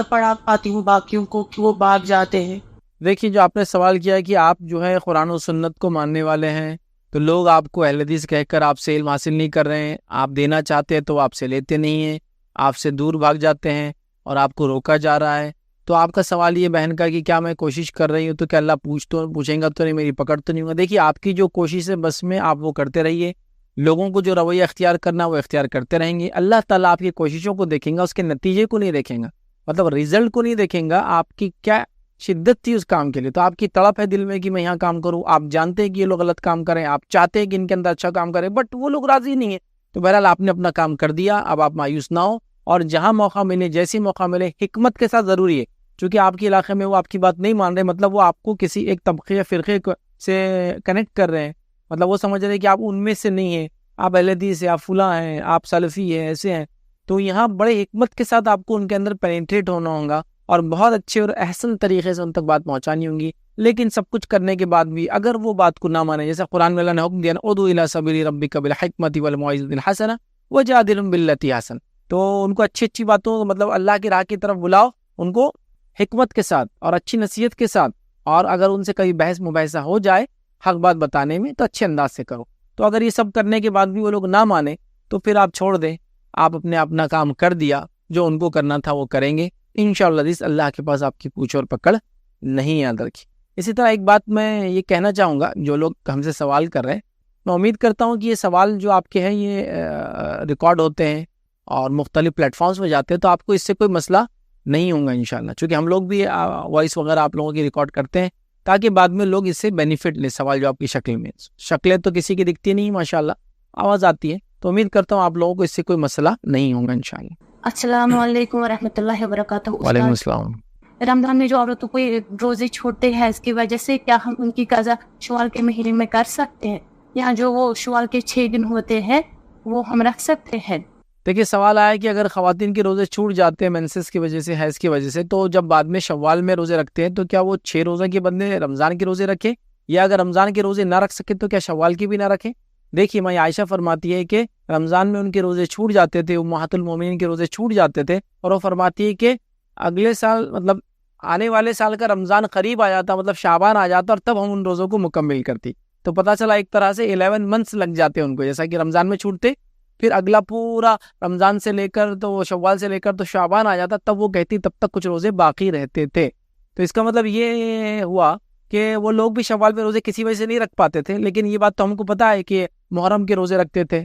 Speaker 3: پڑھا پاتی ہوں باقیوں کو کہ وہ بھاگ جاتے ہیں.
Speaker 1: دیکھیے جو آپ نے سوال کیا ہے کہ آپ جو ہے قرآن و سنت کو ماننے والے ہیں، تو لوگ آپ کو اہل حدیث کہہ کر آپ سے علم حاصل نہیں کر رہے ہیں، آپ دینا چاہتے ہیں تو آپ سے لیتے نہیں ہیں، آپ سے دور بھاگ جاتے ہیں اور آپ کو روکا جا رہا ہے. تو آپ کا سوال یہ بہن کا کہ کیا میں کوشش کر رہی ہوں تو کیا اللہ پوچھیں گا تو نہیں، میری پکڑ تو نہیں ہوگا. دیکھیے آپ کی جو کوشش ہے بس میں آپ وہ کرتے رہیے، لوگوں کو جو رویہ اختیار کرنا وہ اختیار کرتے رہیں گے. اللہ تعالیٰ آپ کی کوششوں کو دیکھیں گا، اس کے نتیجے کو نہیں دیکھیں گا، مطلب رزلٹ کو نہیں دیکھیں گا، آپ کی کیا شدت تھی اس کام کے لیے. تو آپ کی تڑپ ہے دل میں کہ میں یہاں کام کروں، آپ جانتے ہیں کہ یہ لوگ غلط کام کریں، آپ چاہتے ہیں کہ ان کے اندر اچھا کام کریں، بٹ وہ لوگ راضی نہیں ہیں. تو بہرحال آپ نے اپنا کام کر دیا، اب آپ مایوس نہ ہو، اور جہاں موقع ملے، جیسی موقع ملے، حکمت کے ساتھ ضروری ہے، چونکہ آپ کے علاقے میں وہ آپ کی بات نہیں مان رہے، مطلب وہ آپ کو کسی ایک طبقے یا فرقے سے کنیکٹ کر رہے ہیں، مطلب وہ سمجھ رہے ہیں کہ آپ ان میں سے نہیں ہیں، آپ اہل حدیث ہیں، آپ فلاں ہیں، آپ سلفی ہیں، ایسے ہیں. تو یہاں بڑے حکمت کے ساتھ آپ کو ان کے اندر پینیٹریٹ ہونا ہوگا اور بہت اچھے اور احسن طریقے سے ان تک بات پہنچانی ہوں گی. لیکن سب کچھ کرنے کے بعد بھی اگر وہ بات کو نہ مانے، جیسا قرآن میں اللہ نے حکم دیا نا، ادعو الی سبیل ربک بالحکمۃ والموعظۃ الحسنہ وجادلہم باللتی احسن، تو ان کو اچھی اچھی باتوں، مطلب اللہ کی راہ کی طرف بلاؤ، ان کو حکمت کے ساتھ اور اچھی نصیحت کے ساتھ، اور اگر ان سے کبھی بحث مباحثہ ہو جائے حق بات بتانے میں تو اچھے انداز سے کرو. تو اگر یہ سب کرنے کے بعد بھی وہ لوگ نہ مانے تو پھر آپ چھوڑ دیں، آپ اپنا کام کر دیا، جو ان کو کرنا تھا وہ کریں گے انشاءاللہ. اللہ کے پاس آپ کی پوچھ اور پکڑ نہیں، یاد رکھی. اسی طرح ایک بات میں یہ کہنا چاہوں گا، جو لوگ ہم سے سوال کر رہے ہیں، میں امید کرتا ہوں کہ یہ سوال جو آپ کے ہیں یہ ریکارڈ ہوتے ہیں اور مختلف پلیٹ فارمز میں جاتے ہیں، تو آپ کو اس سے کوئی مسئلہ نہیں ہوگا انشاءاللہ، چونکہ ہم لوگ بھی وائس وغیرہ آپ لوگوں کی ریکارڈ کرتے ہیں تاکہ بعد میں لوگ اس سے بینیفٹ لیں. سوال جو آپ کی شکل میں، شکلیں تو کسی کی دکھتی نہیں، ماشاءاللہ آواز آتی ہے، تو امید کرتا ہوں آپ لوگوں کو اس سے کوئی مسئلہ نہیں ہوگا انشاءاللہ.
Speaker 3: السلام علیکم ورحمۃ اللہ وبرکاتہ.
Speaker 1: وعلیکم السلام.
Speaker 3: رمضان میں جو عورتوں کو روزے چھوڑتے ہیں، اس کی وجہ سے کیا ہم ان کی قضا شوال کے مہینے میں کر سکتے ہیں، یا جو وہ شوال کے 6 دن ہوتے ہیں وہ ہم رکھ سکتے ہیں؟
Speaker 1: دیکھیے سوال آیا کہ اگر خواتین کے روزے چھوٹ جاتے ہیں مینسس کی وجہ سے، حیض کی وجہ سے، تو جب بعد میں شوال میں روزے رکھتے ہیں تو کیا وہ 6 روزہ کے بدلے رمضان کے روزے رکھیں، یا اگر رمضان کے روزے نہ رکھ سکے تو کیا شوال کی بھی نہ رکھیں؟ دیکھیے ماں عائشہ فرماتی ہے کہ رمضان میں ان کے روزے چھوٹ جاتے تھے، امہات المومنین کے روزے چھوٹ جاتے تھے، اور وہ فرماتی ہے کہ اگلے سال، مطلب آنے والے سال کا رمضان قریب آ جاتا، مطلب شعبان آ جاتا، اور تب ہم ان روزوں کو مکمل کرتی. تو پتہ چلا ایک طرح سے 11 منتھس لگ جاتے ان کو، جیسا کہ رمضان میں چھوٹتے، پھر اگلا پورا رمضان سے لے کر تو شوال سے لے کر تو شعبان آ جاتا، تب وہ کہتی تب تک کچھ روزے باقی رہتے تھے. تو اس کا مطلب یہ ہوا کہ وہ لوگ بھی شوال میں روزے کسی وجہ سے نہیں رکھ پاتے تھے، لیکن یہ بات تو ہم کو پتہ ہے کہ محرم کے روزے رکھتے تھے،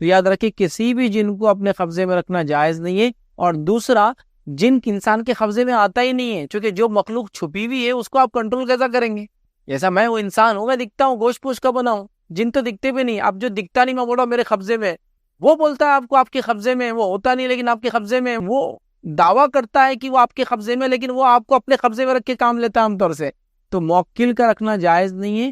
Speaker 1: تو یاد رکھیں کسی بھی جن کو اپنے قبضے میں رکھنا جائز نہیں ہے. اور دوسرا جن انسان کے قبضے میں آتا ہی نہیں ہے, چونکہ جو مخلوق چھپی ہوئی ہے اس کو آپ کنٹرول کیسا کریں گے؟ جیسا میں وہ انسان ہوں, میں دکھتا ہوں, گوشت پوش کا بنا ہوں, جن تو دکھتے بھی نہیں. اب جو دکھتا نہیں میں بول رہا ہوں میرے قبضے میں, وہ بولتا ہے آپ کو آپ کے قبضے میں, وہ ہوتا نہیں لیکن آپ کے قبضے میں, وہ دعویٰ کرتا ہے کہ وہ آپ کے قبضے میں لیکن وہ آپ کو اپنے قبضے میں رکھ کے کام لیتا ہے عام طور سے. تو موکل کا رکھنا جائز نہیں ہے,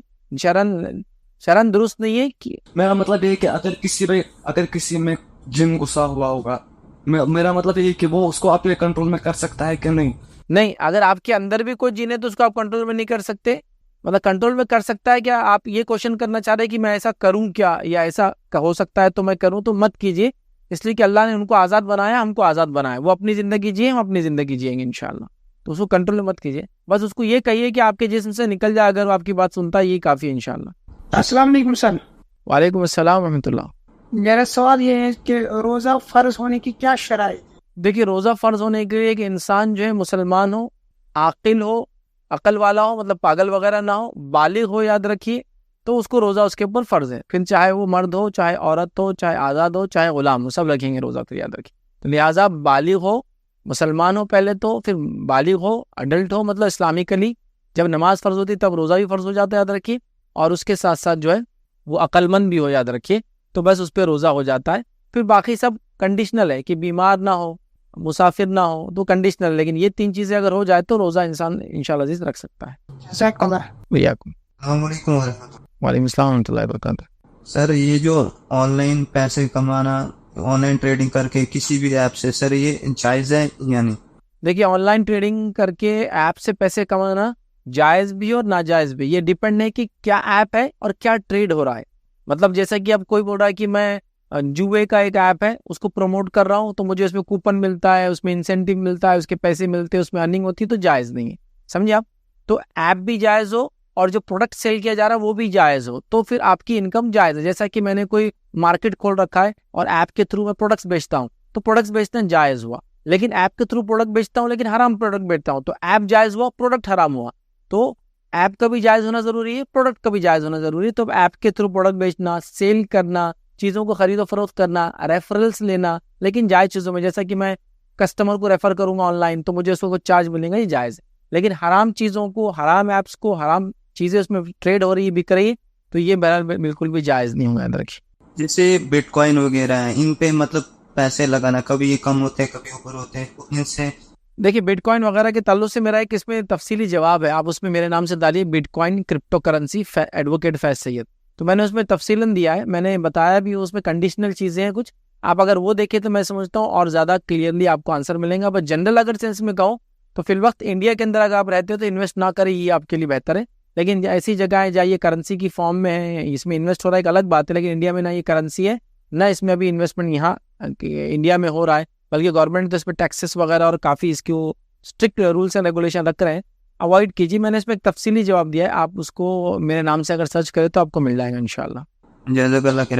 Speaker 1: شرن درست نہیں ہے.
Speaker 5: میرا مطلب یہ کہ اگر کسی میں جن غصہ ہوا ہوگا, میرا مطلب یہ کہ وہ اس کو اپنے کنٹرول میں کر سکتا ہے کہ نہیں؟
Speaker 1: نہیں, اگر آپ کے اندر بھی کوئی جن ہے تو اس کو آپ کنٹرول میں نہیں کر سکتے. مطلب کنٹرول میں کر سکتا ہے کیا؟ آپ یہ کوشچن کرنا چاہ رہے کہ میں ایسا کروں کیا, یا ایسا ہو سکتا ہے تو میں کروں, تو مت کیجیے, اس لیے کہ اللہ نے ان کو آزاد بنایا, ہم کو آزاد بنایا. وہ اپنی زندگی جیے, ہم اپنی زندگی جیئیں گے انشاءاللہ. تو اس کو کنٹرول میں مت کیجیے, بس اس کو یہ کہیے کہ آپ کے جسم سے نکل جائے, اگر وہ آپ کی بات سنتا ہے یہی کافی ہے انشاءاللہ.
Speaker 2: السلام علیکم سر.
Speaker 1: وعلیکم السلام ورحمۃ اللہ.
Speaker 2: میرا سوال یہ ہے کہ روزہ فرض ہونے کی کیا شرائط؟
Speaker 1: دیکھیے, روزہ فرض ہونے کے لیے کہ انسان جو ہے مسلمان ہو, عاقل ہو, عقل والا ہو, مطلب پاگل وغیرہ نہ ہو, بالغ ہو, یاد رکھیے, تو اس کو روزہ اس کے اوپر فرض ہے. پھر چاہے وہ مرد ہو, چاہے عورت ہو, چاہے آزاد ہو, چاہے غلام ہو, سب رکھیں گے روزہ, تو یاد رکھیے. تو لہٰذا بالغ ہو, مسلمان ہو پہلے تو, پھر بالغ ہو, اڈلٹ ہو, مطلب اسلامکلی جب نماز فرض ہوتی تب روزہ بھی فرض ہو جاتا ہے, یاد رکھیے. اور اس کے ساتھ ساتھ جو ہے وہ عقل مند بھی ہو, یاد رکھیے, تو بس اس پہ روزہ ہو جاتا ہے. پھر باقی سب کنڈیشنل ہے, کہ بیمار نہ ہو, مسافر نہ ہو, تو کنڈیشنل. لیکن یہ 3 چیزیں اگر ہو جائے تو روزہ انسان انشاءاللہ عزیز رکھ سکتا ہے.
Speaker 2: جزاک اللہ.
Speaker 6: السلام علیکم ورحمۃ اللہ.
Speaker 1: وعلیکم السلام ورحمۃ اللہ وبرکاتہ.
Speaker 6: سر یہ جو آن لائن پیسے کمانا, آن لائن ٹریڈنگ کر کے کسی بھی ایپ سے, سر یہ جائز ہے یا نہیں؟
Speaker 1: دیکھیے, آن لائن ٹریڈنگ کر کے ایپ سے پیسے کمانا جائز بھی اور ناجائز بھی. یہ ڈیپینڈ ہے کہ کیا ایپ ہے اور کیا ٹریڈ ہو رہا ہے. مطلب جیسا کہ اب کوئی بول رہا ہے کہ میں جوئے کا ایک ایپ ہے اس کو پروموٹ کر رہا ہوں, تو مجھے اس میں کوپن ملتا ہے, اس میں انسینٹیو ملتا ہے, اس کے پیسے ملتے ہیں, اس میں ارننگ ہوتی ہے, تو جائز نہیں ہے. سمجھے آپ؟ تو ایپ بھی جائز ہو اور جو پروڈکٹ سیل کیا جا رہا ہے وہ بھی جائز ہو, تو پھر آپ کی انکم جائز ہے. جیسا کہ میں نے کوئی مارکیٹ کھول رکھا ہے اور ایپ کے تھرو میں پروڈکٹس بیچتا ہوں, تو پروڈکٹس بیچنا جائز ہوا. لیکن ایپ کے تھرو پروڈکٹ بیچتا ہوں لیکن حرام پروڈکٹ بیچتا ہوں, تو ایپ جائز ہوا, پروڈکٹ حرام ہوا. تو ایپ کا بھی جائز ہونا ضروری ہے, پروڈکٹ کا بھی جائز ہونا ضروری ہے. تو ایپ کے تھرو پروڈکٹ بیچنا, سیل کرنا, چیزوں کو خرید و فروخت کرنا, ریفرلس لینا, لیکن جائز چیزوں میں, جیسا کہ میں کسٹمر کو ریفر کروں گا آن لائن تو مجھے اس کو کچھ چارج ملے گا, یہ جائز ہے. لیکن حرام چیزوں کو, حرام ایپس کو, حرام چیزیں اس میں ٹریڈ ہو رہی ہے, بک رہی ہے, تو یہ بہرحال بالکل بھی جائز نہیں ہوگا, یاد رکھیے.
Speaker 6: جیسے بٹ کوائن وغیرہ ہیں, ان پہ مطلب پیسے لگانا, کبھی یہ کم ہوتے ہیں کبھی اوپر ہوتے ہیں, ان سے
Speaker 1: دیکھیے بٹ کوائن وغیرہ کے تعلق سے میرا ایک اس میں تفصیلی جواب ہے, آپ اس میں میرے نام سے ڈالیے bitcoin crypto currency advocate Faiz Syed, تو میں نے اس میں تفصیلاً دیا ہے, میں نے بتایا بھی, اس میں کنڈیشنل چیزیں ہیں کچھ, آپ اگر وہ دیکھیں تو میں سمجھتا ہوں اور زیادہ کلیئرلی آپ کو آنسر ملیں گا. بس جنرل اگر سینس میں کہوں تو فی الوقت انڈیا کے اندر اگر آپ رہتے ہو تو انویسٹ نہ کریں, یہ آپ کے لیے بہتر ہے. لیکن ایسی جگہیں جائیے کرنسی کی فارم میں ہے, اس میں انویسٹ ہو رہا ہے, ایک الگ بات ہے. لیکن انڈیا میں نہ یہ کرنسی ہے, نہ اس میں ابھی انویسٹمنٹ یہاں انڈیا میں ہو رہا ہے, بلکہ گورنمنٹ تو اس پہ ٹیکسز وغیرہ اور کافی اس کو اسٹرکٹ رولس اینڈ ریگولیشن رکھ رہے ہیں, اوائڈ کیجیے. میں نے اس میں ایک تفصیلی جواب دیا ہے, آپ اس کو میرے نام سے اگر سرچ کریں تو آپ کو مل جائے گا انشاءاللہ.
Speaker 6: جزاک اللہ خیر.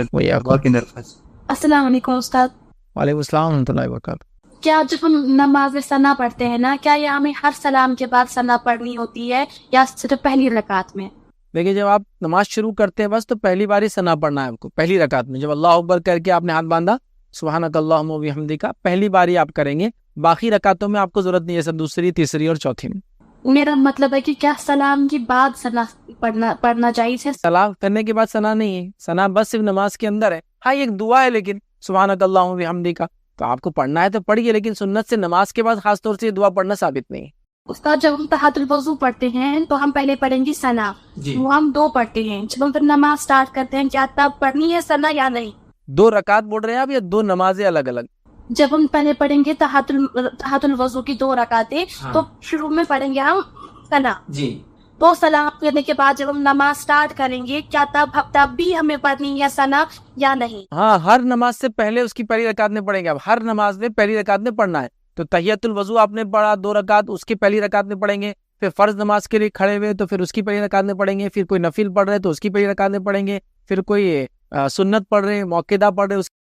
Speaker 7: السلام علیکم استاد.
Speaker 1: وعلیکم السلام ورحمۃ اللہ وبرکاتہ.
Speaker 7: کیا جب ہم نماز ثنا پڑھتے ہیں نا, کیا یہ ہمیں ہر سلام کے بعد ثنا پڑھنی ہوتی ہے یا صرف پہلی رکعت میں؟
Speaker 1: دیکھیے, جب آپ نماز شروع کرتے ہیں بس تو پہلی بار ہی ثنا پڑھنا ہے آپ کو, پہلی رکعت میں. جب اللہ اکبر کر کے آپ نے ہاتھ باندھا, سبحانک اللہم و بحمدک, پہلی بار ہی آپ کریں گے. باقی رکعتوں میں آپ کو ضرورت نہیں ہے, سب دوسری, تیسری اور چوتھی میں.
Speaker 7: میرا مطلب ہے کہ کیا سلام کے بعد ثنا پڑھنا جائز ہے؟
Speaker 1: سلام کرنے کے بعد ثنا نہیں ہے, ثنا بس صرف نماز کے اندر ہے. ہاں, یہ ایک دعا ہے, لیکن سبحانک اللہم و بحمدک تو آپ کو پڑھنا ہے تو پڑھیے, لیکن سنت سے نماز کے بعد خاص طور سے یہ دعا پڑھنا ثابت نہیں ہے.
Speaker 7: استاد, جب ہم تحت الوضو پڑھتے ہیں تو ہم پہلے پڑھیں گے ثنا, وہ ہم 2 پڑھتے ہیں. جب ہم پھر نماز سٹارٹ کرتے ہیں, کیا تب پڑھنی ہے ثنا یا نہیں؟
Speaker 1: 2 رکعت بول رہے ہیں آپ یا 2 نمازیں الگ الگ؟
Speaker 7: جب ہم پہلے پڑھیں گے تحت الوضو کی 2 رکعتیں, تو شروع میں پڑھیں گے ہم ثنا, تو سلام کرنے کے بعد جب ہم نماز سٹارٹ کریں گے, کیا تب بھی ہمیں پڑھنی ہے ثنا یا نہیں؟
Speaker 1: ہاں, ہر نماز سے پہلے اس کی پہلی رکعت میں پڑھیں گے. اب ہر نماز میں پہلی رکعت میں پڑھنا ہے. تو تحیت الوضو آپ نے پڑھا 2 رکعت, اس کی پہلی رکعت میں پڑھیں گے. پھر فرض نماز کے لیے کھڑے ہوئے تو پھر اس کی پہلی رکعت میں پڑھیں گے. پھر کوئی نفل پڑھ رہے تو اس کی پہلی رکعت میں پڑھیں گے. پھر کوئی سنت پڑھ رہے, موقعہ پڑھ رہے, اس